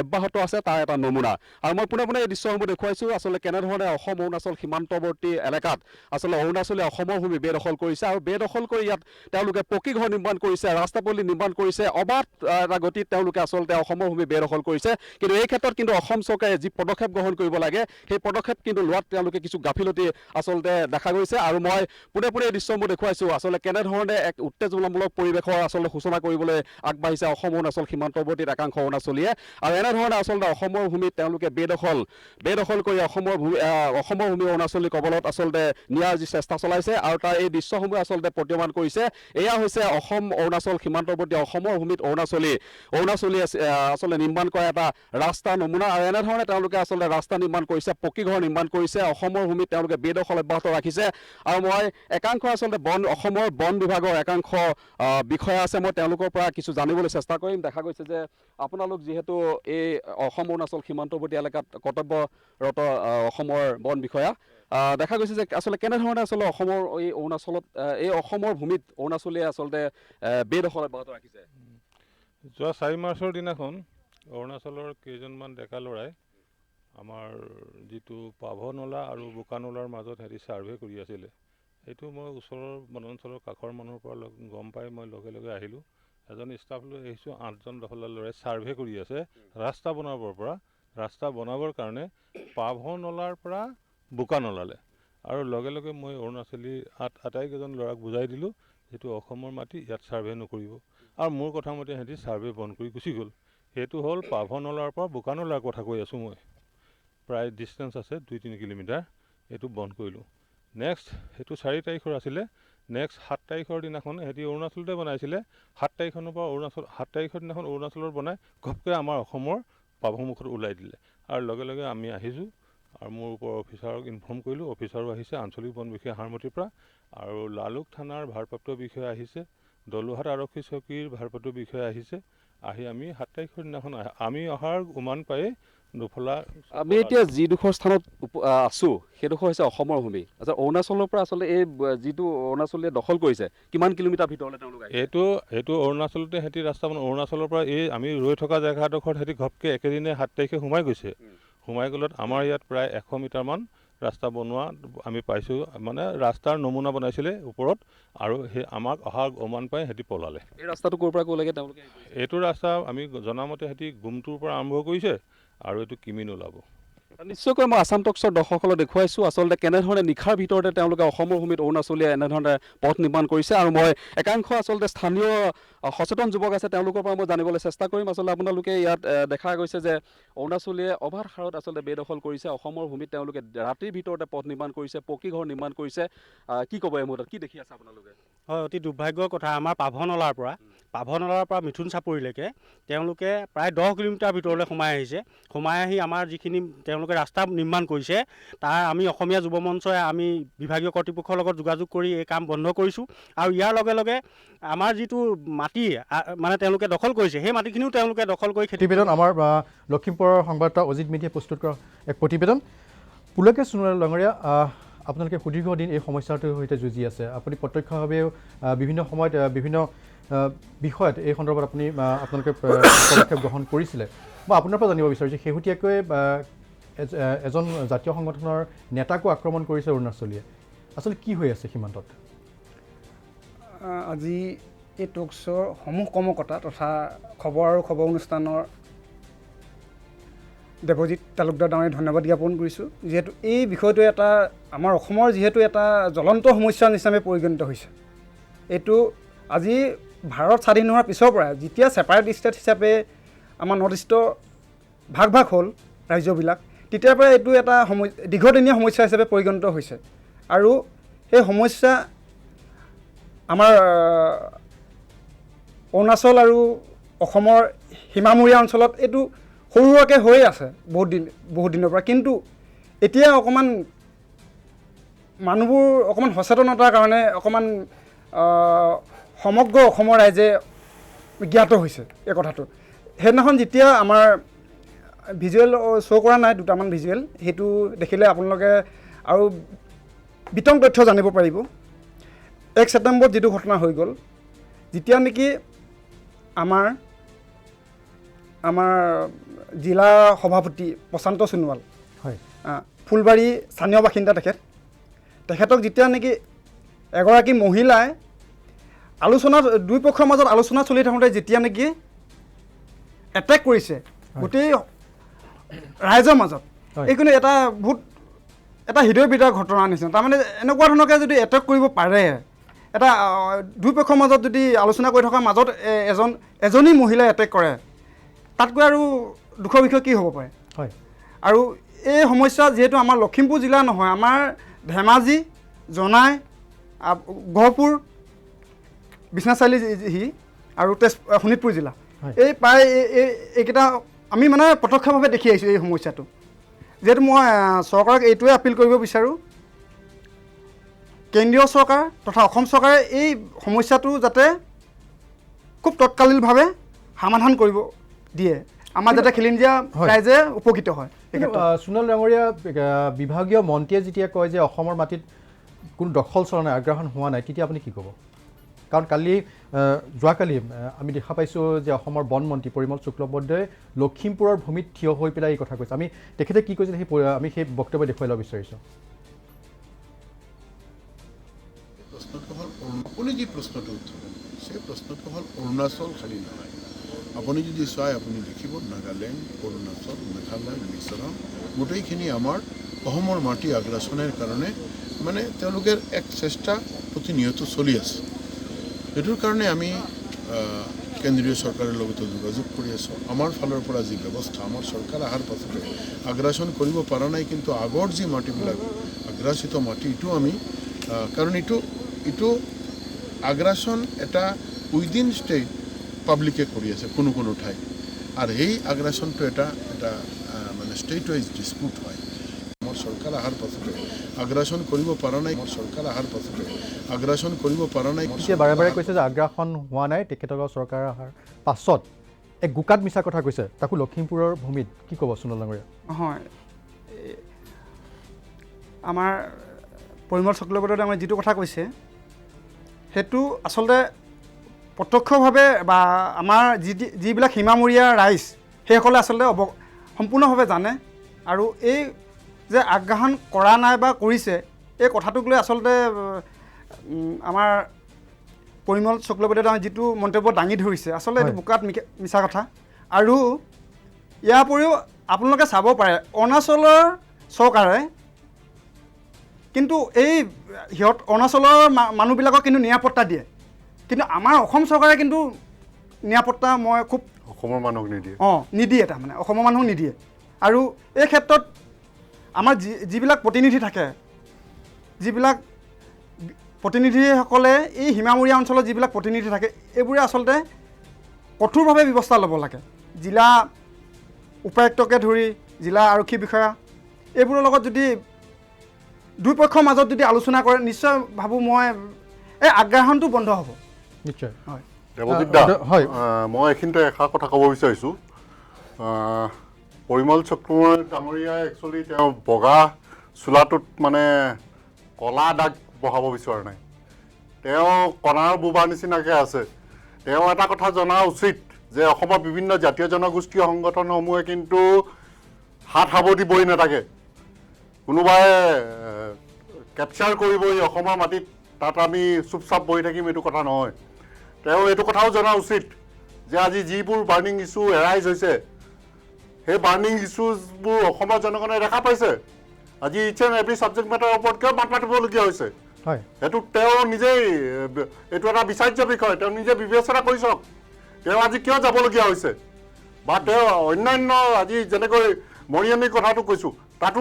অব্যাহত আছে তাৰ এটা নমুনা। আৰু মই পোনে পোনে এই দৃশ্যসমূহ দেখুৱাইছোঁ আচলতে কেনেধৰণে অসম অৰুণাচল সীমান্তৱৰ্তী এলেকাত আচলতে অৰুণাচলীয়ে অসমৰ ভূমি বেদখল কৰিছে, আৰু বেদখল কৰি ইয়াত তেওঁলোকে পকী ঘৰ নিৰ্মাণ কৰিছে, ৰাস্তা পদূলি নিৰ্মাণ কৰিছে, অবাধ এটা গতিত তেওঁলোকে আচলতে অসমৰ ভূমি বেদখল কৰিছে। কিন্তু এই ক্ষেত্ৰত কিন্তু অসম চৰকাৰে যি পদক্ষেপ গ্ৰহণ কৰিব লাগে সেই পদক্ষেপ কিন্তু লোৱাত তেওঁলোকে কিছু গাফিলতি আচলতে দেখা গৈছে। আৰু মই পোনে পোনে এই দৃশ্যসমূহ দেখুৱাইছোঁ আচলতে কেনেধৰণে এক উত্তেজনামূলক পৰিৱেশৰ আচলতে সূচনা কৰিবলৈ আগবাঢ়িছে অসম অৰুণাচল সীমান্তৱৰ্তী একাংশ অৰুণাচলীয়ে। আৰু এনেধৰণে আচলতে অসমৰ ভূমিত তেওঁলোকে বেদখল কৰি অসমৰ ভূমি অৰুণাচলী কবলত আচলতে নিয়াৰ যি চেষ্টা চলাইছে, আৰু তাৰ এই দৃশ্যসমূহে আচলতে প্ৰতীয়মান কৰিছে এয়া হৈছে অসম অৰুণাচল সীমান্তৱৰ্তী অসমৰ ভূমিত অৰুণাচলীয়ে আচলতে নিৰ্মাণ কৰা এটা ৰাস্তা নমুনা। আৰু এনেধৰণে তেওঁলোকে আচলতে ৰাস্তা নিৰ্মাণ কৰিছে, পকী ঘৰ নিৰ্মাণ কৰিছে, অসমৰ ভূমিত তেওঁলোকে বেদখল অব্যাহত ৰাখিছে। আৰু মই একাংশ আচলতে অসমৰ বন বিভাগৰ একাংশ বিষয়া আছে, মই তেওঁলোকৰ পৰা কিছু জানিবলৈ চেষ্টা কৰিম। দেখা গৈছে যে আপোনালোক যিহেতু এই অসম অৰুণাচল সীমান্তৱৰ্তী এলেকাত কৰ্তব্যৰত অসমৰ বন বিষয়া, দেখা গৈছে যে আচলতে কেনেধৰণে আচলতে অসমৰ এই অৰুণাচলত এই অসমৰ ভূমিত অৰুণাচলীয়ে আচলতে বেদখল অব্যাহত ৰাখিছে। যোৱা 4 মাৰ্চৰ দিনাখন অৰুণাচলৰ কেইজনমান ডেকা ল'ৰাই আমাৰ যিটো পাভনলা আৰু বোকানলাৰ মাজত সিহঁতি ছাৰ্ভে কৰি আছিলে সেইটো মই ওচৰৰ বনাঞ্চলৰ কাষৰ মানুহৰ পৰা গম পাই মই লগে লগে আহিলোঁ এজন ষ্টাফ লৈ আহিছোঁ 8জন দখলৰ ল'ৰাই ছাৰ্ভে কৰি আছে ৰাস্তা বনাবৰ কাৰণে পাভনলাৰ পৰা বোকানলালে আৰু লগে লগে মই অৰুণাচলী আটাইকেইজন ল'ৰাক বুজাই দিলোঁ যিটো অসমৰ মাটি ইয়াত ছাৰ্ভে নকৰিব আৰু মোৰ কথা মতে সিহঁতি ছাৰ্ভে বন্ধ কৰি গুচি গ'ল সেইটো হ'ল পাভনলাৰ পৰা বোকানলাৰ কথা কৈ আছোঁ মই প্ৰায় ডিষ্টেঞ্চ আছে 2-3 কিলোমিটাৰ এইটো বন্ধ কৰিলোঁ নেক্সট সেইটো 4 তাৰিখৰ আছিলে নেক্সট 7 তাৰিখৰ দিনাখন সিহঁতি অৰুণাচলতে বনাইছিলে 7 তাৰিখৰ পৰা 7 তাৰিখৰ দিনাখন অৰুণাচলৰ বনাই ঘপকৈ আমাৰ অসমৰ পাভমুখত ওলাই দিলে আৰু লগে লগে আমি আহিছোঁ আৰু মোৰ ওপৰৰ অফিচাৰক ইনফৰ্ম কৰিলোঁ অফিচাৰো আহিছে আঞ্চলিক বন বিষয়া হাৰমতিৰ পৰা আৰু লালুক থানাৰ ভাৰপ্ৰাপ্ত বিষয়া আহিছে দলুহাট আৰক্ষী চকীৰ ভাৰপ্ৰাপ্ত বিষয়া আহিছে আহি আমি 7 তাৰিখৰ দিনাখন আমি অহাৰ উমান পায়ে দুফলা আমি এতিয়া যিডোখৰ স্থানত আছোঁ সেইডোখৰ হৈছে অসমৰ ভূমি আচ্ছা অৰুণাচলৰ পৰা আচলতে এই যিটো অৰুণাচলে দখল কৰিছে কিমান কিলোমিটাৰ ভিতৰলৈ তেওঁলোক এইটো অৰুণাচলতে সিহঁতি ৰাস্তা অৰুণাচলৰ পৰা এই আমি ৰৈ থকা জেগাডোখৰত সিহঁতি ঘপকৈ একেদিনে 7 তাৰিখে সোমাই গৈছে সোমাই গ'লত আমাৰ ইয়াত প্ৰায় 100 মিটাৰমান ৰাস্তা বনোৱা আমি পাইছোঁ মানে ৰাস্তাৰ নমুনা বনাইছিলে ওপৰত আৰু সেই আমাক অহা অমান পাই সিহঁতি পলালে এই ৰাস্তাটো ক'ৰ পৰা ক'লৈকে তেওঁলোকে এইটো ৰাস্তা আমি জনামতে সিহঁতি গুমটোৰ পৰা আৰম্ভ কৰিছে আৰু এইটো কিমিন ওলাব নিশ্চয়কৈ মই আসাম টক্সৰ দৰ্শকসকলক দেখুৱাইছোঁ আচলতে কেনেধৰণে নিশাৰ ভিতৰতে তেওঁলোকে অসমৰ ভূমিত অৰুণাচলীয়ে এনেধৰণে পথ নিৰ্মাণ কৰিছে আৰু মই একাংশ আচলতে স্থানীয় সচেতন যুৱক আছে তেওঁলোকৰ পৰা মই জানিবলৈ চেষ্টা কৰিম আচলতে আপোনালোকে ইয়াত দেখা গৈছে যে অৰুণাচলীয়ে অবাধ হাৰত আচলতে বেদখল কৰিছে অসমৰ ভূমিত তেওঁলোকে ৰাতিৰ ভিতৰতে পথ নিৰ্মাণ কৰিছে পকী ঘৰ নিৰ্মাণ কৰিছে কি ক'ব এই মুহূৰ্তত কি দেখি আছে আপোনালোকে হয় অতি দুৰ্ভাগ্যৰ কথা আমাৰ পাভনলাৰ পৰা মিথুন চাপৰিলৈকে তেওঁলোকে প্ৰায় 10 কিলোমিটাৰ ভিতৰলৈ সোমাই আহি আমাৰ যিখিনি তেওঁলোকে ৰাস্তা নিৰ্মাণ কৰিছে তাৰ আমি অসমীয়া যুৱ মঞ্চই আমি বিভাগীয় কৰ্তৃপক্ষৰ লগত যোগাযোগ কৰি এই কাম বন্ধ কৰিছোঁ আৰু ইয়াৰ লগে লগে আমাৰ যিটো মাটি মানে তেওঁলোকে দখল কৰিছে সেই মাটিখিনিও তেওঁলোকে দখল কৰি প্ৰতিবেদন আমাৰ লখিমপুৰৰ সংবাদদাতা অজিত মেধিয়ে প্ৰস্তুত কৰা এক প্ৰতিবেদন পুলকেশ সোণোৱাল ডাঙৰীয়া আপোনালোকে সুদীৰ্ঘদিন এই সমস্যাটোৰ সৈতে যুঁজি আছে আপুনি প্ৰত্যক্ষভাৱেও বিভিন্ন সময়ত বিভিন্ন বিষয়ত এই সন্দৰ্ভত আপোনালোকে পদক্ষেপ গ্ৰহণ কৰিছিলে মই আপোনাৰ পৰা জানিব বিচাৰিছোঁ শেহতীয়াকৈ এজন জাতীয় সংগঠনৰ নেতাকো আক্ৰমণ কৰিছে অৰুণাচলীয়ে আচলতে কি হৈ আছে সীমান্তত আজি এই টকশ্বৰ সমূহ কৰ্মকৰ্তা তথা খবৰ আৰু খবৰ অনুষ্ঠানৰ দেৱজিৎ তালুকদাৰ ডাঙৰীয়াক ধন্যবাদ জ্ঞাপন কৰিছোঁ যিহেতু এই বিষয়টো এটা আমাৰ অসমৰ যিহেতু এটা জ্বলন্ত সমস্যাৰ নিচিনা পৰিগণিত হৈছে এইটো আজি ভাৰত স্বাধীন হোৱাৰ পিছৰ পৰা যেতিয়া ছেপাৰেট ষ্টেট হিচাপে আমাৰ নৰ্থ ইষ্টৰ ভাগ হ'ল ৰাজ্যবিলাক তেতিয়াৰ পৰা এইটো এটা দীৰ্ঘদিনীয়া সমস্যা হিচাপে পৰিগণিত হৈছে আৰু সেই সমস্যা আমাৰ অৰুণাচল আৰু অসমৰ সীমামূৰীয়া অঞ্চলত এইটো সৰু সুৰাকৈ হৈয়ে আছে বহুত দিনৰ পৰা কিন্তু এতিয়া অকণমান মানুহবোৰ অকণমান সচেতনতাৰ কাৰণে অকণমান সমগ্ৰ অসমৰ ৰাইজে জ্ঞাত হৈছে এই কথাটো সেইদিনাখন যেতিয়া আমাৰ ভিজুৱেল শ্ব' কৰা নাই দুটামান ভিজুৱেল সেইটো দেখিলে আপোনালোকে আৰু বিতং তথ্য জানিব পাৰিব 1 ছেপ্টেম্বৰত যিটো ঘটনা হৈ গ'ল যেতিয়া নেকি আমাৰ জিলা সভাপতি প্ৰশান্ত সোণোৱাল হয় ফুলবাৰী স্থানীয় বাসিন্দা তেখেতক যেতিয়া নেকি এগৰাকী মহিলাই দুই পক্ষৰ মাজত আলোচনা চলি থাকোঁতে যেতিয়া নেকি এটেক কৰিছে গোটেই ৰাইজৰ মাজত এইখিনি এটা বহুত এটা হৃদয় বিদাৰ ঘটনাৰ নিচিনা তাৰমানে এনেকুৱা ধৰণৰকৈ যদি এটেক কৰিব পাৰে এটা দুই পক্ষৰ মাজত যদি আলোচনা কৰি থকাৰ মাজত এজনী মহিলাই এটেক কৰে তাতকৈ আৰু দুখৰ বিষয় কি হ'ব পাৰে হয় আৰু এই সমস্যা যিহেতু আমাৰ লখিমপুৰ জিলা নহয় আমাৰ ধেমাজি জনাই গহপুৰ বিশ্বনাথ চাৰিআলি আৰু শোণিতপুৰ জিলা এই প্ৰায় এইকেইটা আমি মানে প্ৰত্যক্ষভাৱে দেখি আহিছোঁ এই সমস্যাটো যিহেতু মই চৰকাৰক এইটোৱে আপিল কৰিব বিচাৰোঁ কেন্দ্ৰীয় চৰকাৰ তথা অসম চৰকাৰে এই সমস্যাটো যাতে খুব তৎকালীনভাৱে সমাধান কৰিব দিয়ে আমাৰ যাতে খিলঞ্জীয়া ৰাইজে উপকৃত হয় সোণোৱাল ডাঙৰীয়া বিভাগীয় মন্ত্ৰীয়ে যেতিয়া কয় যে অসমৰ মাটিত কোনো দখল চলা নাই আগ্ৰাসন হোৱা নাই তেতিয়া আপুনি কি ক'ব কাৰণ কালি যোৱাকালি আমি দেখা পাইছোঁ যে অসমৰ বন মন্ত্ৰী পৰিমল শুক্লবৈদ্যই লখিমপুৰৰ ভূমিত থিয় হৈ পেলাই এই কথা কৈছে আমি তেখেতে কি কৈছিল আমি সেই বক্তব্য দেখুৱাই ল'ব বিচাৰিছোঁ প্ৰশ্নটো হ'ল আপুনি যি প্ৰশ্নটো উত্থাপন সেই প্ৰশ্নটো হ'ল অৰুণাচল খালী নহয় আপুনি যদি চাই আপুনি দেখিব নাগালেণ্ড অৰুণাচল মেঘালয় মিজোৰাম গোটেইখিনি আমাৰ অসমৰ মাটি আগ্ৰাসনৰ কাৰণে মানে তেওঁলোকৰ এক চেষ্টা প্ৰতিনিয়ত চলি আছে সেইটোৰ কাৰণে আমি কেন্দ্ৰীয় চৰকাৰৰ লগত যোগাযোগ কৰি আছোঁ আমাৰ ফালৰ পৰা যি ব্যৱস্থা আমাৰ চৰকাৰ অহাৰ পাছতে আগ্ৰাসন কৰিব পৰা নাই কিন্তু আগৰ যি মাটিবিলাক আগ্ৰাসিত মাটি এইটো আমি কাৰণ এইটো আগ্ৰাসন এটা উইদিন ষ্টেট পাব্লিকে কৰি আছে কোনো ঠাই আৰু সেই আগ্ৰাসনটো এটা মানে ষ্টেট ৱাইজ ডিছপুট হয় আমাৰ চৰকাৰ অহাৰ পাছতে আগ্ৰাসন কৰিব পৰা নাই আমাৰ চৰকাৰ অহাৰ পাছতে আগ্ৰাসন কৰিব পৰা নাই বাৰে বাৰে কৈছে যে আগ্ৰাসন হোৱা নাই তেখেতলোকৰ চৰকাৰ অহাৰ পাছত এক গোকাত মিছা কথা কৈছে তাকো লখিমপুৰৰ ভূমিত কি ক'ব সুনীল ডাঙৰীয়া হয় আমাৰ পৰিমল শুক্লবৈদ্যই আমাৰ যিটো কথা কৈছে সেইটো আচলতে প্ৰত্যক্ষভাৱে বা আমাৰ যিবিলাক সীমামূৰীয়া ৰাইজ সেইসকলে আচলতে সম্পূৰ্ণভাৱে জানে আৰু এই যে আগ্ৰাসন কৰা নাই বা কৰিছে এই কথাটোক লৈ আচলতে আমাৰ পৰিমল শুক্লবৈদ্যই যিটো মন্তব্য দাঙি ধৰিছে আচলতে এইটো বোকাত মিছা কথা আৰু ইয়াৰ উপৰিও আপোনালোকে চাব পাৰে অৰুণাচলৰ চৰকাৰে কিন্তু এই অৰুণাচলৰ মানুহবিলাকক কিন্তু নিৰাপত্তা দিয়ে কিন্তু আমাৰ অসম চৰকাৰে কিন্তু নিৰাপত্তা মই খুব অসমৰ মানুহক নিদিয়ে নিদিয়ে তাৰমানে অসমৰ মানুহক নিদিয়ে আৰু এই ক্ষেত্ৰত আমাৰ যিবিলাক প্ৰতিনিধি থাকে যিবিলাক প্ৰতিনিধিসকলে এই সীমামূৰীয়া অঞ্চলত যিবিলাক প্ৰতিনিধি থাকে এইবোৰে আচলতে কঠোৰভাৱে ব্যৱস্থা ল'ব লাগে জিলা উপায়ুক্তকে ধৰি জিলা আৰক্ষী বিষয়া এইবোৰৰ লগত যদি দুই পক্ষৰ মাজত যদি আলোচনা কৰে নিশ্চয় ভাবোঁ মই এই আগ্ৰাসনটো বন্ধ হ'ব নিশ্চয় হয় দেৱজিৎ দা মই এইখিনিতে এষাৰ কথা ক'ব বিচাৰিছোঁ পৰিমল শুক্লবৈদ্য ডাঙৰীয়াই একচুৱেলি তেওঁ বগা চোলাটোত মানে কলা দাগ বহাব বিচৰা নাই তেওঁ কণাৰ বোবাৰ নিচিনাকৈ আছে তেওঁ এটা কথা জনা উচিত যে অসমৰ বিভিন্ন জাতীয় জনগোষ্ঠীয় সংগঠনসমূহে কিন্তু হাত সাৱটি বহি নাথাকে কোনোবাই কেপচাৰ কৰিবই অসমৰ মাটিত তাত আমি চুপচাপ বহি থাকিম এইটো কথা নহয় তেওঁ এইটো কথাও জনা উচিত যে আজি যিবোৰ বাৰ্ণিং ইছ্যু এৰাইজ হৈছে সেই বাৰ্ণিং ইছ্যুজবোৰ অসমৰ জনগণে দেখা পাইছে আজি ইটছ এণ্ড এভৰি ছাবজেক্ট মেটাৰৰ ওপৰত কিয় মাত মাতিবলগীয়া হৈছে সেইটো তেওঁ নিজেই এইটো এটা বিচাৰ্য বিষয় তেওঁ নিজে বিবেচনা কৰি চাওক তেওঁ আজি কিয় যাবলগীয়া হৈছে বা তেওঁ অন্যান্য আজি যেনেকৈ মৰিয়নিৰ কথাটো কৈছোঁ তাতো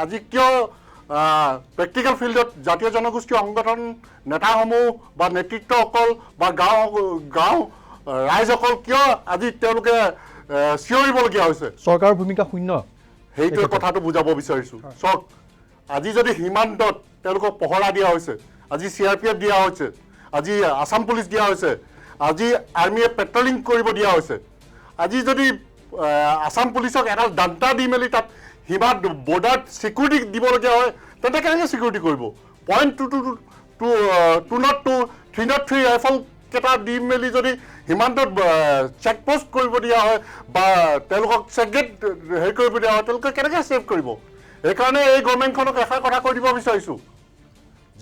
আজি কিয় প্ৰেক্টিকেল ফিল্ডত জাতীয় জনগোষ্ঠীয় সংগঠন নেতাসমূহ বা নেতৃত্বসকল বা গাঁও ৰাইজসকল কিয় আজি তেওঁলোকে চিঞৰিবলগীয়া হৈছে চৰকাৰৰ ভূমিকা শূন্য সেইটোৱে কথাটো বুজাব বিচাৰিছোঁ চাওক আজি যদি সীমান্তত তেওঁলোকক পহৰা দিয়া হৈছে আজি CRPF দিয়া হৈছে আজি আসাম পুলিচ দিয়া হৈছে আজি আৰ্মিয়ে পেট্ৰলিং কৰিব দিয়া হৈছে আজি যদি আসাম পুলিচক এটা ডাণ্টা দি মেলি তাত সীমাত বৰ্ডাৰত ছিকিউৰিটি দিবলগীয়া হয় তেন্তে কেনেকৈ ছিকিউৰিটি কৰিব .202, 303 ৰাইফল কেইটা দি মেলি যদি সীমান্তত চেকপোষ্ট কৰিব দিয়া হয় বা তেওঁলোকক চেকগেট হেৰি কৰিব দিয়া হয় তেওঁলোকে কেনেকৈ ছেভ কৰিব সেইকাৰণে এই গভৰ্ণমেণ্টখনক এষাৰ কথা কৈ দিব বিচাৰিছোঁ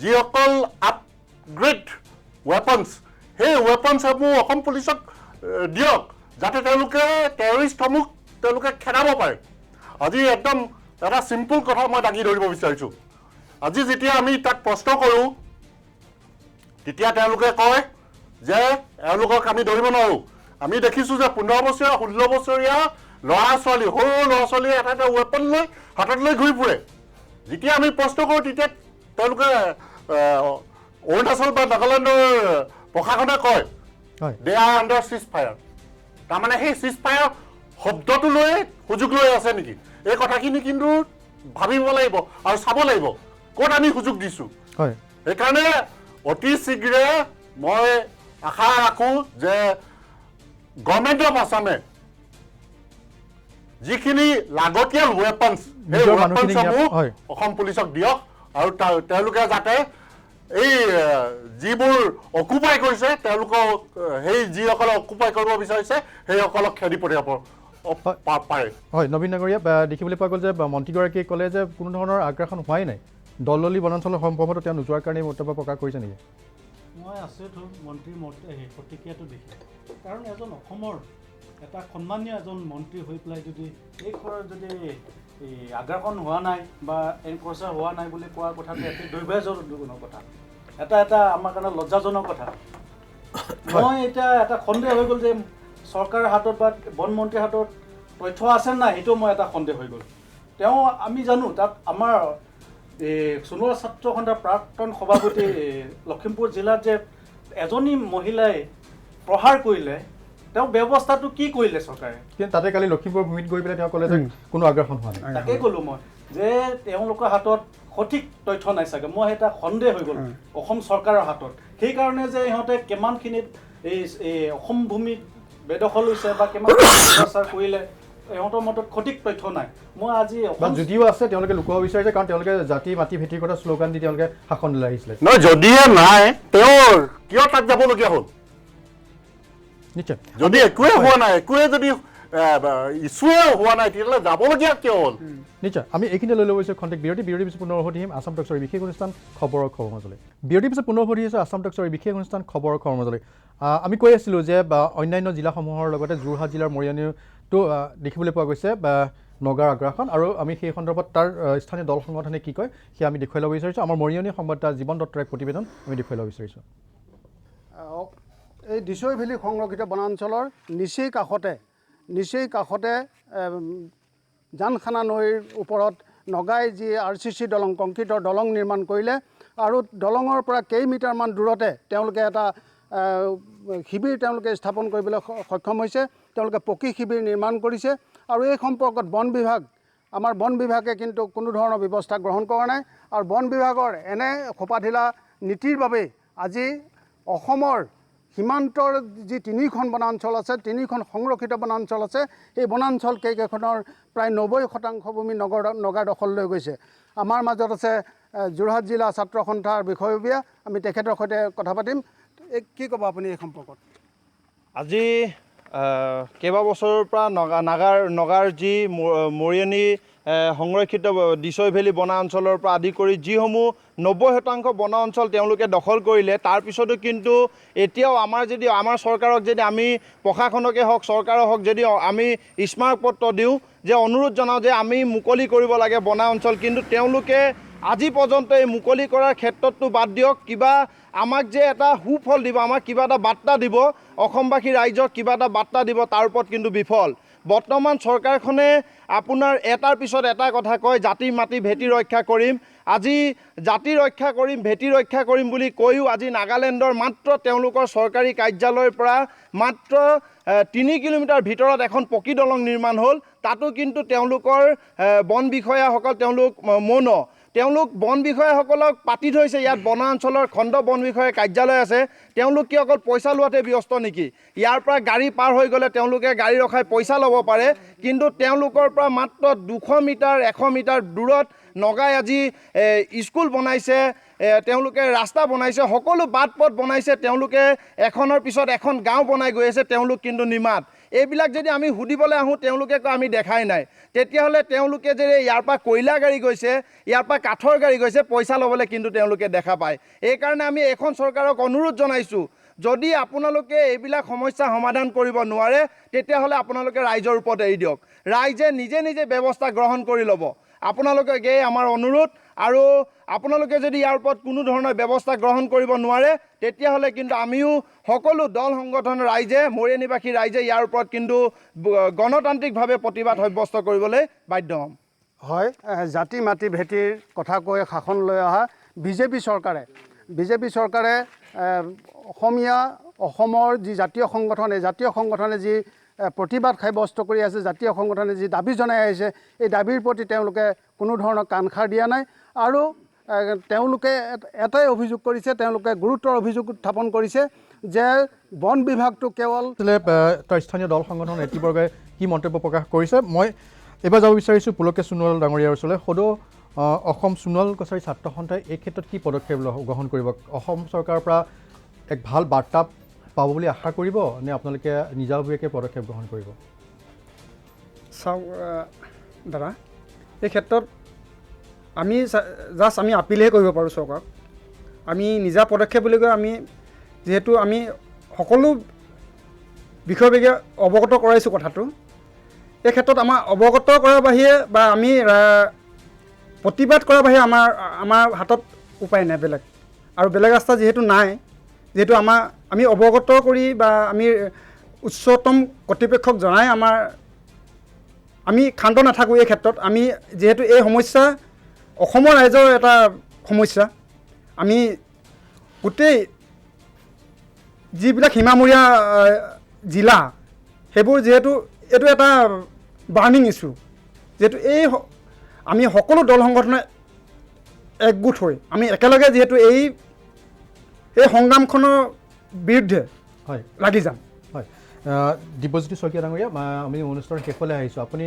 যিসকল আপগ্ৰেড ৱেপনছ সেই ৱেপনছসমূহ অসম পুলিচক দিয়ক যাতে তেওঁলোকে টেৰৰিষ্টসমূহ তেওঁলোকে খেদাব পাৰে আজি একদম এটা চিম্পল কথা মই দাঙি ধৰিব বিচাৰিছোঁ আজি যেতিয়া আমি তাক প্ৰশ্ন কৰোঁ তেতিয়া তেওঁলোকে কয় যে এওঁলোকক আমি ধৰিব নোৱাৰোঁ আমি দেখিছোঁ যে 15 বছৰীয়া 16 বছৰীয়া ল'ৰা ছোৱালী সৰু ল'ৰা ছোৱালীয়ে এটা এটা ৱেপন লৈ হাতত লৈ ঘূৰি ফুৰে যেতিয়া আমি প্ৰশ্ন কৰোঁ তেতিয়া তেওঁলোকে অৰুণাচল বা নাগালেণ্ডৰ প্ৰশাসনে কয় দে আৰ আণ্ডাৰ চিজ ফায়াৰ তাৰমানে সেই চিজ ফায়াৰ শব্দটো লৈ সুযোগ লৈ আছে নেকি এই কথাখিনি কিন্তু ভাবিব লাগিব আৰু চাব লাগিব ক'ত আমি সুযোগ দিছোঁ সেইকাৰণে অতি শীঘ্ৰে মই আশা ৰাখোঁ যে গভৰ্ণমেণ্ট অফ আছামে যিখিনি লাগতিয়াল ৱেপনছ সেই ৱেপনছসমূহ অসম পুলিচক দিয়ক আৰু তেওঁলোকে যাতে এই যিবোৰ অকুপাই কৰিছে তেওঁলোকক সেই যিসকলে অকুপাই কৰিব বিচাৰিছে সেইসকলক খেদি পঠিয়াব পাৰে। হয়, নবীন ডাঙৰীয়া, দেখিবলৈ পোৱা গ'ল যে মন্ত্ৰীগৰাকীয়ে ক'লে যে কোনো ধৰণৰ আগ্ৰাসন হোৱাই নাই, দলদলী বনাঞ্চলৰ সম্ভৱতঃ তেওঁ নোযোৱাৰ কাৰণে মন্তব্য প্ৰকাশ কৰিছে নেকি? মই আচৰিত মন্ত্ৰীৰ প্ৰতিক্ৰিয়াটো দেখি, কাৰণ এজন অসমৰ এটা সন্মানীয় এজন মন্ত্ৰী হৈ পেলাই যদি এই যদি আগ্ৰাসন হোৱা নাই বা এনকাউচাৰ হোৱা নাই বুলি কোৱা কথাটো এটি দুৰ্ভাগ্যজনক কথা, এটা আমাৰ কাৰণে লজ্জাজনক কথা। মই এতিয়া এটা সন্দেহ হৈ গ'ল যে চৰকাৰৰ হাতত বা বন মন্ত্ৰীৰ হাতত তথ্য আছে নাই, সেইটো মই এটা সন্দেহ হৈ গ'ল। তেওঁ আমি জানো তাত আমাৰ সোণোৱাল ছাত্ৰ সন্থাৰ প্ৰাক্তন সভাপতি লখিমপুৰ জিলাত যে এজনী মহিলাই প্ৰহাৰ কৰিলে, তেওঁ ব্যৱস্থাটো কি কৰিলে চৰকাৰে? কিন্তু তাতে কালি লখিমপুৰ ভূমিত গৈ পেলাই তেওঁ ক'লে যে কোনো আগ্ৰাসন হোৱা নাই। তাকেই ক'লোঁ মই যে তেওঁলোকৰ হাতত সঠিক তথ্য নাই চাগে, মই এটা সন্দেহ হৈ গ'ল অসম চৰকাৰৰ হাতত। সেইকাৰণে যে ইহঁতে কিমানখিনিত এই অসম ভূমিত বেদখল হৈছে বা কিমান অত্যাচাৰ কৰিলে ইহঁতৰ মতত সঠিক তথ্য নাই। মই আজি যদিও আছে তেওঁলোকে লুকুৱাব বিচাৰিছে, কাৰণ তেওঁলোকে জাতি মাটি ভেটিৰ কথা শ্লোগান দি তেওঁলোকে শাসনলৈ আহিছিলে। নহয়, যদিহে নাই তেওঁৰ কিয় তাত যাবলগীয়া হ'ল? নিশ্চয়, যদি একোৱে হোৱা নাই, একোৱে যদি ইছ্যুৱে হোৱা নাই, তেতিয়াহ'লে যাবলগীয়া কিয় হ'ল? নিশ্চয়, আমি এইখিনি লৈ ল'ব বিচাৰোঁ খন্তেক বিৰতি পিছত পুনৰ উভতি আহিম আছাম টক্সৰ বিশেষ অনুষ্ঠান খবৰৰ খবৰ মাজলৈ। বিৰতিৰ পিছত পুনৰ উভতি আহিছোঁ আছাম টক্সৰ বিশেষ অনুষ্ঠান খবৰৰ খবৰ মাজলৈ। আমি কৈ আছিলোঁ যে অন্যান্য জিলাসমূহৰ লগতে যোৰহাট জিলাৰ মৰিয়নিতো দেখিবলৈ পোৱা গৈছে নগাৰ আগ্ৰাসন, আৰু আমি সেই সন্দৰ্ভত তাৰ স্থানীয় দল সংগঠনে কি কয় সেয়া আমি দেখুৱাই ল'ব বিচাৰিছোঁ। আমাৰ মৰিয়নি সংবাদদাতা জীৱন দত্তৰ এক প্ৰতিবেদন আমি দেখুৱাই ল'ব বিচাৰিছোঁ। এই দিছৈ ভেলী সংৰক্ষিত বনাঞ্চলৰ নিচেই কাষতে জানখানা নৈৰ ওপৰত নগাই যি RCC দলং, কংক্ৰিটৰ দলং নিৰ্মাণ কৰিলে, আৰু দলঙৰ পৰা কেইমিটাৰমান দূৰতে তেওঁলোকে এটা শিবিৰ তেওঁলোকে স্থাপন কৰিবলৈ সক্ষম হৈছে। তেওঁলোকে পকী শিবিৰ নিৰ্মাণ কৰিছে, আৰু এই সম্পৰ্কত আমাৰ বন বিভাগে কিন্তু কোনো ধৰণৰ ব্যৱস্থা গ্ৰহণ কৰা নাই। আৰু বন বিভাগৰ এনে খোপাঢিলা নীতিৰ বাবেই আজি অসমৰ সীমান্তৰ যি 3খন বনাঞ্চল আছে, 3খন সংৰক্ষিত বনাঞ্চল আছে, এই বনাঞ্চল কেইখনৰ প্ৰায় 90% ভূমি নগা দখললৈ গৈছে। আমাৰ মাজত আছে যোৰহাট জিলা ছাত্ৰ সন্থাৰ বিষয়ববীয়া, আমি তেখেতৰ সৈতে কথা পাতিম। কি ক'ব আপুনি এই সম্পৰ্কত? আজি কেইবাবছৰৰ পৰা নগাৰ যি মৰিয়নি সংৰক্ষিত দিছৈ ভেলী বনাঞ্চলৰ পৰা আদি কৰি যিসমূহ 90% বনাঞ্চল তেওঁলোকে দখল কৰিলে, তাৰপিছতো কিন্তু এতিয়াও আমাৰ চৰকাৰক যদি আমি প্ৰশাসনকে হওক চৰকাৰক হওক যদি আমি স্মাৰকপত্ৰ দিওঁ যে অনুৰোধ জনাওঁ যে আমি মুকলি কৰিব লাগে বনাঞ্চল, কিন্তু তেওঁলোকে আজি পৰ্যন্ত এই মুকলি কৰাৰ ক্ষেত্ৰতো বাদ দিয়ক, কিবা আমাক যে এটা সুফল দিব, আমাক কিবা এটা বাৰ্তা দিব, অসমবাসী ৰাইজক কিবা এটা বাৰ্তা দিব, তাৰ ওপৰত কিন্তু বিফল। বৰ্তমান চৰকাৰখনে আপোনাৰ এটাৰ পিছত এটা কথা কয়, জাতি মাটি ভেটি ৰক্ষা কৰিম। আজি জাতি ৰক্ষা কৰিম, ভেটি ৰক্ষা কৰিম বুলি কৈও আজি নাগালেণ্ডৰ মাত্ৰ তেওঁলোকৰ চৰকাৰী কাৰ্যালয়ৰ পৰা মাত্ৰ 3 কিলোমিটাৰ ভিতৰত এখন পকী দলং নিৰ্মাণ হ'ল। তাতো কিন্তু তেওঁলোকৰ বন বিষয়াসকল তেওঁলোক বন বিষয়াসকলক পাতি থৈছে। ইয়াত বনাঞ্চলৰ খণ্ড বন বিষয়াৰ কাৰ্যালয় আছে, তেওঁলোক কি অকল পইচা লোৱাতে ব্যস্ত নেকি? ইয়াৰ পৰা গাড়ী পাৰ হৈ গ'লে তেওঁলোকে গাড়ী ৰখাই পইচা ল'ব পাৰে, কিন্তু তেওঁলোকৰ পৰা মাত্ৰ 200 মিটাৰ 100 মিটাৰ দূৰত নগাই আজি স্কুল বনাইছে, তেওঁলোকে ৰাস্তা বনাইছে, সকলো বাট পথ বনাইছে, তেওঁলোকে এখনৰ পিছত এখন গাঁও বনাই গৈ আছে, তেওঁলোক কিন্তু নিমাত। এইবিলাক যদি আমি সুধিবলৈ আহোঁ তেওঁলোকে কয় আমি দেখাই নাই। তেতিয়াহ'লে তেওঁলোকে যে ইয়াৰ পৰা কয়লা গাড়ী গৈছে, ইয়াৰ পৰা কাঠৰ গাড়ী গৈছে, পইচা ল'বলৈ কিন্তু তেওঁলোকে দেখা পায়। এইকাৰণে আমি এইখন চৰকাৰক অনুৰোধ জনাইছোঁ, যদি আপোনালোকে এইবিলাক সমস্যা সমাধান কৰিব নোৱাৰে তেতিয়াহ'লে আপোনালোকে ৰাইজৰ ওপৰত এৰি দিয়ক, ৰাইজে নিজে ব্যৱস্থা গ্ৰহণ কৰি ল'ব। আপোনালোকে এই আমাৰ অনুৰোধ, আৰু আপোনালোকে যদি ইয়াৰ ওপৰত কোনো ধৰণৰ ব্যৱস্থা গ্ৰহণ কৰিব নোৱাৰে তেতিয়াহ'লে কিন্তু আমিও সকলো দল সংগঠনৰ ৰাইজে, মৰিয়নিবাসী ৰাইজে ইয়াৰ ওপৰত কিন্তু গণতান্ত্ৰিকভাৱে প্ৰতিবাদ সাব্যস্ত কৰিবলৈ বাধ্য হ'ম। হয়, জাতি মাটি ভেটিৰ কথা কৈ শাসন লৈ অহা বিজেপি চৰকাৰে অসমৰ যি জাতীয় সংগঠন, এই জাতীয় সংগঠনে যি প্ৰতিবাদ সাব্যস্ত কৰি আছে, জাতীয় সংগঠনে যি দাবী জনাই আহিছে, এই দাবীৰ প্ৰতি তেওঁলোকে কোনো ধৰণৰ কাণসাৰ দিয়া নাই। আৰু তেওঁলোকে এটাই অভিযোগ কৰিছে, তেওঁলোকে গুৰুতৰ অভিযোগ উত্থাপন কৰিছে যে বন বিভাগটো কেৱল তাৰ স্থানীয় দল সংগঠন এটিবৰ্গে কি মন্তব্য প্ৰকাশ কৰিছে। মই এইবাৰ যাব বিচাৰিছোঁ পুলকেশ সোণোৱাল ডাঙৰীয়াৰ ওচৰলৈ। সদৌ অসম সোণোৱাল কছাৰী ছাত্ৰ সন্থাই এই ক্ষেত্ৰত কি পদক্ষেপ গ্ৰহণ কৰিব অসম চৰকাৰৰ পৰা এক ভাল বাৰ্তা পাব বুলি আশা কৰিব নে আপোনালোকে নিজাববীয়াকৈ পদক্ষেপ গ্ৰহণ কৰিব চাওক দাদা এই ক্ষেত্ৰত আমি জাষ্ট আমি আপিলহে কৰিব পাৰোঁ চৰকাৰক আমি নিজা পদক্ষেপ বুলি কৈ আমি যিহেতু আমি সকলো বিষয়বিষয়ে অৱগত কৰাইছোঁ কথাটো এই ক্ষেত্ৰত আমাৰ অৱগত কৰাৰ বাহিৰে বা আমি প্ৰতিবাদ কৰাৰ বাহিৰে আমাৰ হাতত উপায় নাই বেলেগ আৰু বেলেগ ৰাস্তা যিহেতু নাই যিহেতু আমি অৱগত কৰি বা আমি উচ্চতম কৰ্তৃপক্ষক জনাই আমি ক্ষান্ত নাথাকোঁ এই ক্ষেত্ৰত আমি যিহেতু এই সমস্যা অসমৰ ৰাইজৰ এটা সমস্যা আমি গোটেই যিবিলাক সীমামূৰীয়া জিলা সেইবোৰ যিহেতু এইটো এটা বাৰ্নিং ইছ্যু যিহেতু আমি সকলো দল সংগঠনে একগোট হৈ আমি একেলগে যিহেতু এই সংগ্ৰামখনৰ বিৰুদ্ধে লাগি যাম হয় দিব্যজ্যোতি শইকীয়া ডাঙৰীয়া আমি অনুষ্ঠানৰ শেষলৈ আহিছোঁ আপুনি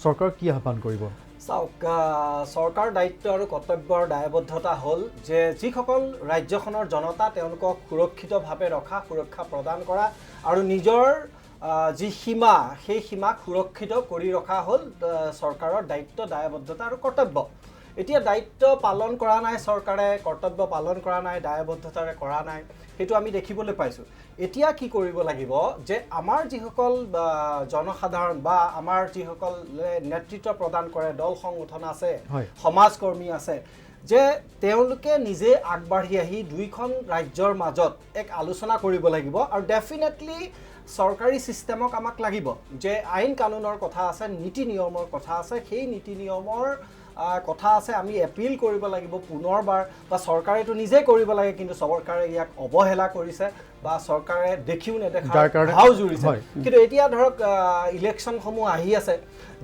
চৰকাৰক কি আহ্বান কৰিব চাওক চৰকাৰ দায়িত্ব আৰু কৰ্তব্যৰ দায়বদ্ধতা হ'ল যে যিসকল ৰাজ্যখনৰ জনতা তেওঁলোকক সুৰক্ষিতভাৱে ৰখা সুৰক্ষা প্ৰদান কৰা আৰু নিজৰ যি সীমা সেই সীমাক সুৰক্ষিত কৰি ৰখা হ'ল চৰকাৰৰ দায়িত্ব দায়বদ্ধতা আৰু কৰ্তব্য এতিয়া দায়িত্ব পালন কৰা নাই চৰকাৰে কৰ্তব্য পালন কৰা নাই দায়বদ্ধতাৰে কৰা নাই সেইটো আমি দেখিবলৈ পাইছোঁ এতিয়া কি কৰিব লাগিব যে আমাৰ যিসকল জনসাধাৰণ বা আমাৰ যিসকল নেতৃত্ব প্ৰদান কৰে দল সংগঠন আছে সমাজকৰ্মী আছে যে তেওঁলোকে নিজে আগবাঢ়ি আহি দুইখন ৰাজ্যৰ মাজত এক আলোচনা কৰিব লাগিব আৰু ডেফিনেটলি চৰকাৰী সিস্টেমক আমাক লাগিব যে আইন কানুনৰ কথা আছে নীতি নিয়মৰ কথা আছে সেই নীতি নিয়মৰ কথা আছে আমি এপিল কৰিব লাগিব পুনৰবাৰ বা চৰকাৰেটো নিজে কৰিব লাগে কিন্তু চৰকাৰে ইয়াক অৱহেলা কৰিছে বা চৰকাৰে দেখিও নেদেখাৰ ভাও জুৰিছে কিন্তু এতিয়া ধৰক ইলেকশ্যনসমূহ আহি আছে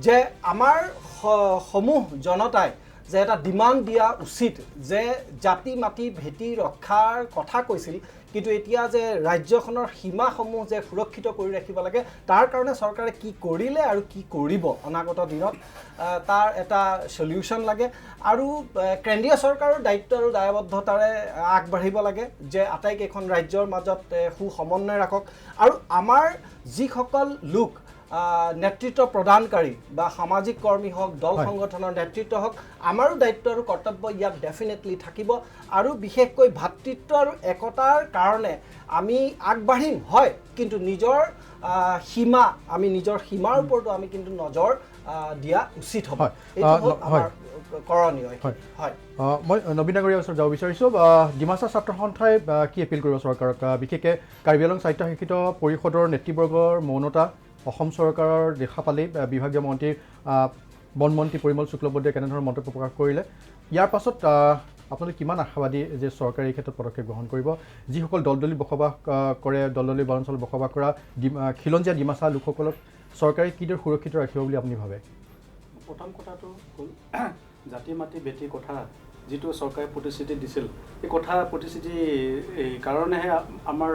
যে আমাৰ সমূহ জনতাই যে এটা ডিমাণ্ড দিয়া উচিত যে জাতি মাটি ভেটি ৰক্ষাৰ কথা কৈছিল কিন্তু এতিয়া যে ৰাজ্যখনৰ সীমাসমূহ যে সুৰক্ষিত কৰি ৰাখিব লাগে তাৰ কাৰণে চৰকাৰে কি কৰিলে আৰু কি কৰিব অনাগত দিনত তাৰ এটা সলিউশন লাগে আৰু কেন্দ্ৰীয় চৰকাৰৰ দায়িত্ব আৰু দায়বদ্ধতাৰে আগবাঢ়িব লাগে যে আটাইকেইখন ৰাজ্যৰ মাজত সুসমন্বয় ৰাখক আৰু আমাৰ যিসকল লোক নেতৃত্ব প্ৰদানকাৰী বা সামাজিক কৰ্মী হওক দল সংগঠনৰ নেতৃত্ব হওক আমাৰো দায়িত্ব আৰু কৰ্তব্য ইয়াত ডেফিনেটলি থাকিব আৰু বিশেষকৈ ভাতৃত্ব আৰু একতাৰ কাৰণে আমি আগবাঢ়িম হয় কিন্তু নিজৰ সীমা আমি নিজৰ সীমাৰ ওপৰতো আমি কিন্তু নজৰ দিয়া উচিত হ'ব এইটো আমাৰ কৰণীয় হয় মই নবীন ডাঙৰীয়াৰ ওচৰত যাব বিচাৰিছোঁ ডিমাচা ছাত্ৰ সন্থাই কি এপিল কৰিব চৰকাৰক বিশেষকৈ কাৰ্বি আংলং সাহিত্য শিক্ষিত পৰিষদৰ নেতৃবৰ্গৰ মৌনতা অসম চৰকাৰৰ দেখা পালেই বিভাগীয় মন্ত্ৰী বনমন্ত্ৰী পৰিমল শুক্লবৈদ্যই কেনেধৰণৰ মন্তব্য প্ৰকাশ কৰিলে ইয়াৰ পাছত আপোনালোকে কিমান আশাবাদী যে চৰকাৰে এই ক্ষেত্ৰত পদক্ষেপ গ্ৰহণ কৰিব যিসকল দলদলী বসবাস কৰে দলদলী বনাঞ্চলত বসবাস কৰা খিলঞ্জীয়া ডিমাচা লোকসকলক চৰকাৰে কিদৰে সুৰক্ষিত ৰাখিব বুলি আপুনি ভাবে প্ৰথম কথাটো হ'ল জাতি মাটি বেটি কথা যিটো চৰকাৰে প্ৰতিশ্ৰুতি দিছিল এই কথা প্ৰতিশ্ৰুতি এই কাৰণেহে আমাৰ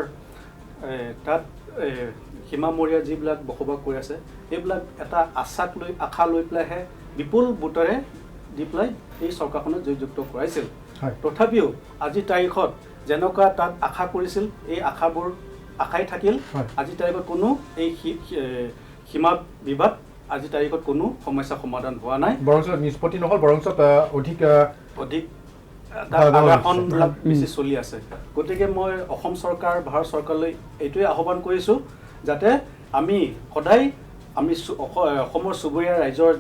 তাত সীমামূৰীয়া যিবিলাক বসবাস কৰি আছে এইবিলাক এটা আশা লৈ পেলাইহে বিপুল ভোটেৰে দি পেলাই এই চৰকাৰখনে জয়যুক্ত কৰাইছিল তথাপিও আজিৰ তাৰিখত যেনেকুৱা তাত আশা কৰিছিল এই আশাবোৰ আশাই থাকিল আজিৰ তাৰিখত কোনো এই সীমা বিবাদ আজিৰ তাৰিখত কোনো সমস্যা সমাধান হোৱা নাই বৰঞ্চ নিষ্পত্তি নহ'ল বৰঞ্চ অধিক আগ্ৰাসনবিলাক বেছি চলি আছে গতিকে মই অসম চৰকাৰ ভাৰত চৰকাৰলৈ এইটোৱে আহ্বান কৰিছোঁ যাতে আমি সদায় আমি অসমৰ চুবুৰীয়া ৰাইজৰ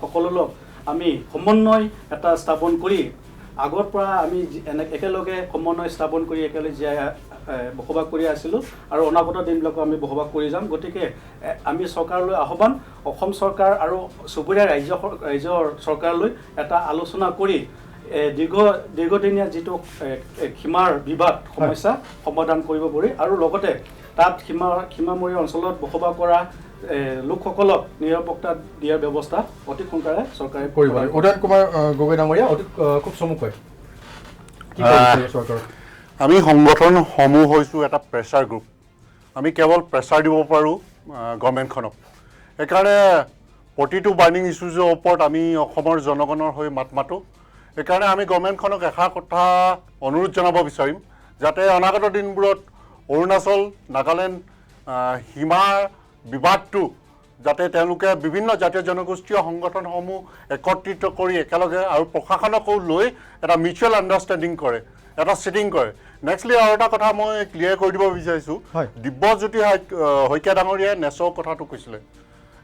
সকলোলৈ আমি সমন্বয় এটা স্থাপন কৰি আগৰ পৰা আমি একেলগে সমন্বয় স্থাপন কৰি একেলগে জীয়াই বসবাস কৰি আছিলোঁ আৰু অনাগত দিনবিলাকো আমি বসবাস কৰি যাম গতিকে আমি চৰকাৰলৈ আহ্বান অসম চৰকাৰ আৰু চুবুৰীয়া ৰাজ্যৰ চৰকাৰলৈ এটা আলোচনা কৰি দীৰ্ঘদিনীয়া যিটো সীমাৰ বিবাদ সমস্যা সমাধান কৰিব পাৰি আৰু লগতে তাত সীমামূৰীয়া অঞ্চলত বসবাস কৰা লোকসকলক নিৰাপত্তা দিয়াৰ ব্যৱস্থা অতি সোনকালে চৰকাৰে কৰিব উদয়ন কুমাৰ গগৈ ডাঙৰীয়া অতি খুব চমুকৈ আমি সংগঠনসমূহ হৈছোঁ এটা প্ৰেছাৰ গ্ৰুপ আমি কেৱল প্ৰেছাৰ দিব পাৰোঁ গভৰ্ণমেণ্টখনক সেইকাৰণে প্ৰতিটো বাৰ্ণিং ইছ্যুজৰ ওপৰত আমি অসমৰ জনগণৰ হৈ মাত মাতোঁ। সেইকাৰণে আমি গভৰ্ণমেণ্টখনক এষাৰ কথা অনুৰোধ জনাব বিচাৰিম, যাতে অনাগত দিনবোৰত অৰুণাচল নাগালেণ্ড সীমাৰ বিবাদটো যাতে তেওঁলোকে বিভিন্ন জাতীয় জনগোষ্ঠীয় সংগঠনসমূহ একত্ৰিত কৰি একেলগে আৰু প্ৰশাসনকো লৈ এটা মিউচুৱেল আণ্ডাৰষ্টেণ্ডিং কৰে, এটা ছিটিং কৰে। নেক্সটলি আৰু এটা কথা মই ক্লিয়াৰ কৰি দিব বিচাৰিছোঁ, দিব্যজ্যোতি শইকীয়া ডাঙৰীয়াই নেচৰ কথাটো কৈছিলে।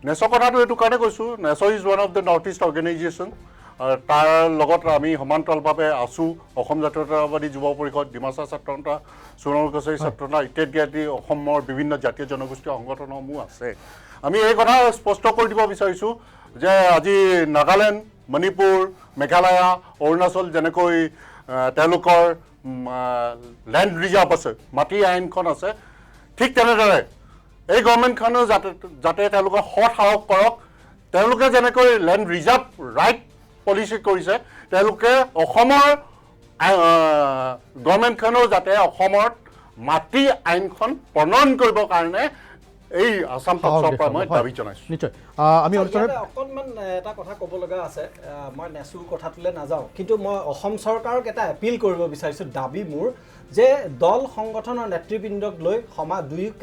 নেচৰ কথাটো এইটো কাৰণে কৈছোঁ, nature is one of the north east organisation. তাৰ লগত আমি সমান্তৰালভাৱে আছোঁ। অসম জাতীয়তাবাদী যুৱ পৰিষদ, ডিমাচা ছাত্ৰসন্থা, সোণোৱাল কছাৰী ছাত্ৰসন্থা ইত্যাদি অসমৰ বিভিন্ন জাতীয় জনগোষ্ঠীয় সংগঠনসমূহ আছে। আমি এই কথা স্পষ্ট কৰি দিব বিচাৰিছোঁ যে আজি নাগালেণ্ড, মণিপুৰ, মেঘালয়া, অৰুণাচল যেনেকৈ তেওঁলোকৰ লেণ্ড ৰিজাৰ্ভ আছে, মাটি আইনখন আছে, ঠিক তেনেদৰে এই গভৰ্ণমেণ্টখনেও যাতে তেওঁলোকৰ সৎ সাহস কৰক। তেওঁলোকে যেনেকৈ লেণ্ড ৰিজাৰ্ভ ৰাইট পলিচি কৰিছে, তেওঁলোকে অসমৰ গভৰ্ণমেণ্টখনেও যাতে অসমত মাটি আইনখন প্ৰণয়ন কৰিবৰ কাৰণে এই আসাম টকছৰ পৰা মই দাবী জনাইছোঁ। নিশ্চয় আমি অকণমান এটা কথা ক'ব লগা আছে, মই নেচুৰ কথাটোলৈ নাযাওঁ, কিন্তু মই অসম চৰকাৰক এটা এপিল কৰিব বিচাৰিছোঁ। দাবী মোৰ যে দল সংগঠনৰ নেতৃবৃন্দক লৈ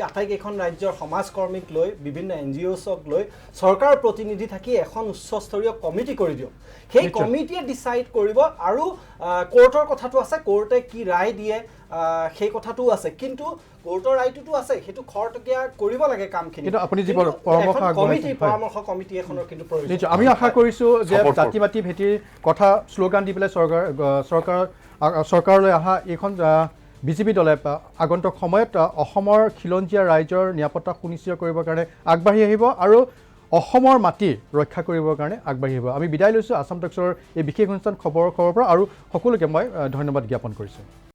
আটাইকেইখন ৰাজ্যৰ সমাজকৰ্মীক লৈ বিভিন্ন NGOছক লৈ চৰকাৰৰ প্ৰতিনিধি থাকি এখন উচ্চস্তৰীয় কমিটি কৰি দিয়ক। সেই কমিটিয়ে ডিচাইড কৰিব, আৰু কোৰ্টৰ কথাটো আছে, কোৰ্টে কি ৰায় দিয়ে সেই কথাটোও আছে, কিন্তু কোৰ্টৰ ৰায়টোতো আছে, সেইটো খৰতকীয়া কৰিব লাগে কামখিনি। কিন্তু আপুনি যি পৰামৰ্শ কমিটি এখনৰ কিন্তু প্ৰয়োজন। নিশ্চয় আমি আশা কৰিছোঁ যে জাতি মাটি ভেটিৰ কথা শ্লোগান দি পেলাই চৰকাৰলৈ অহা এইখন বিজেপি দলে আগন্তুক সময়ত অসমৰ খিলঞ্জীয়া ৰাইজৰ নিৰাপত্তা সুনিশ্চিত কৰিবৰ কাৰণে আগবাঢ়ি আহিব আৰু অসমৰ মাটি ৰক্ষা কৰিবৰ কাৰণে আগবাঢ়ি আহিব। আমি বিদায় লৈছোঁ আসাম টকছৰ এই বিশেষ অনুষ্ঠান খবৰৰ পৰা, আৰু সকলোকে মই ধন্যবাদ জ্ঞাপন কৰিছোঁ।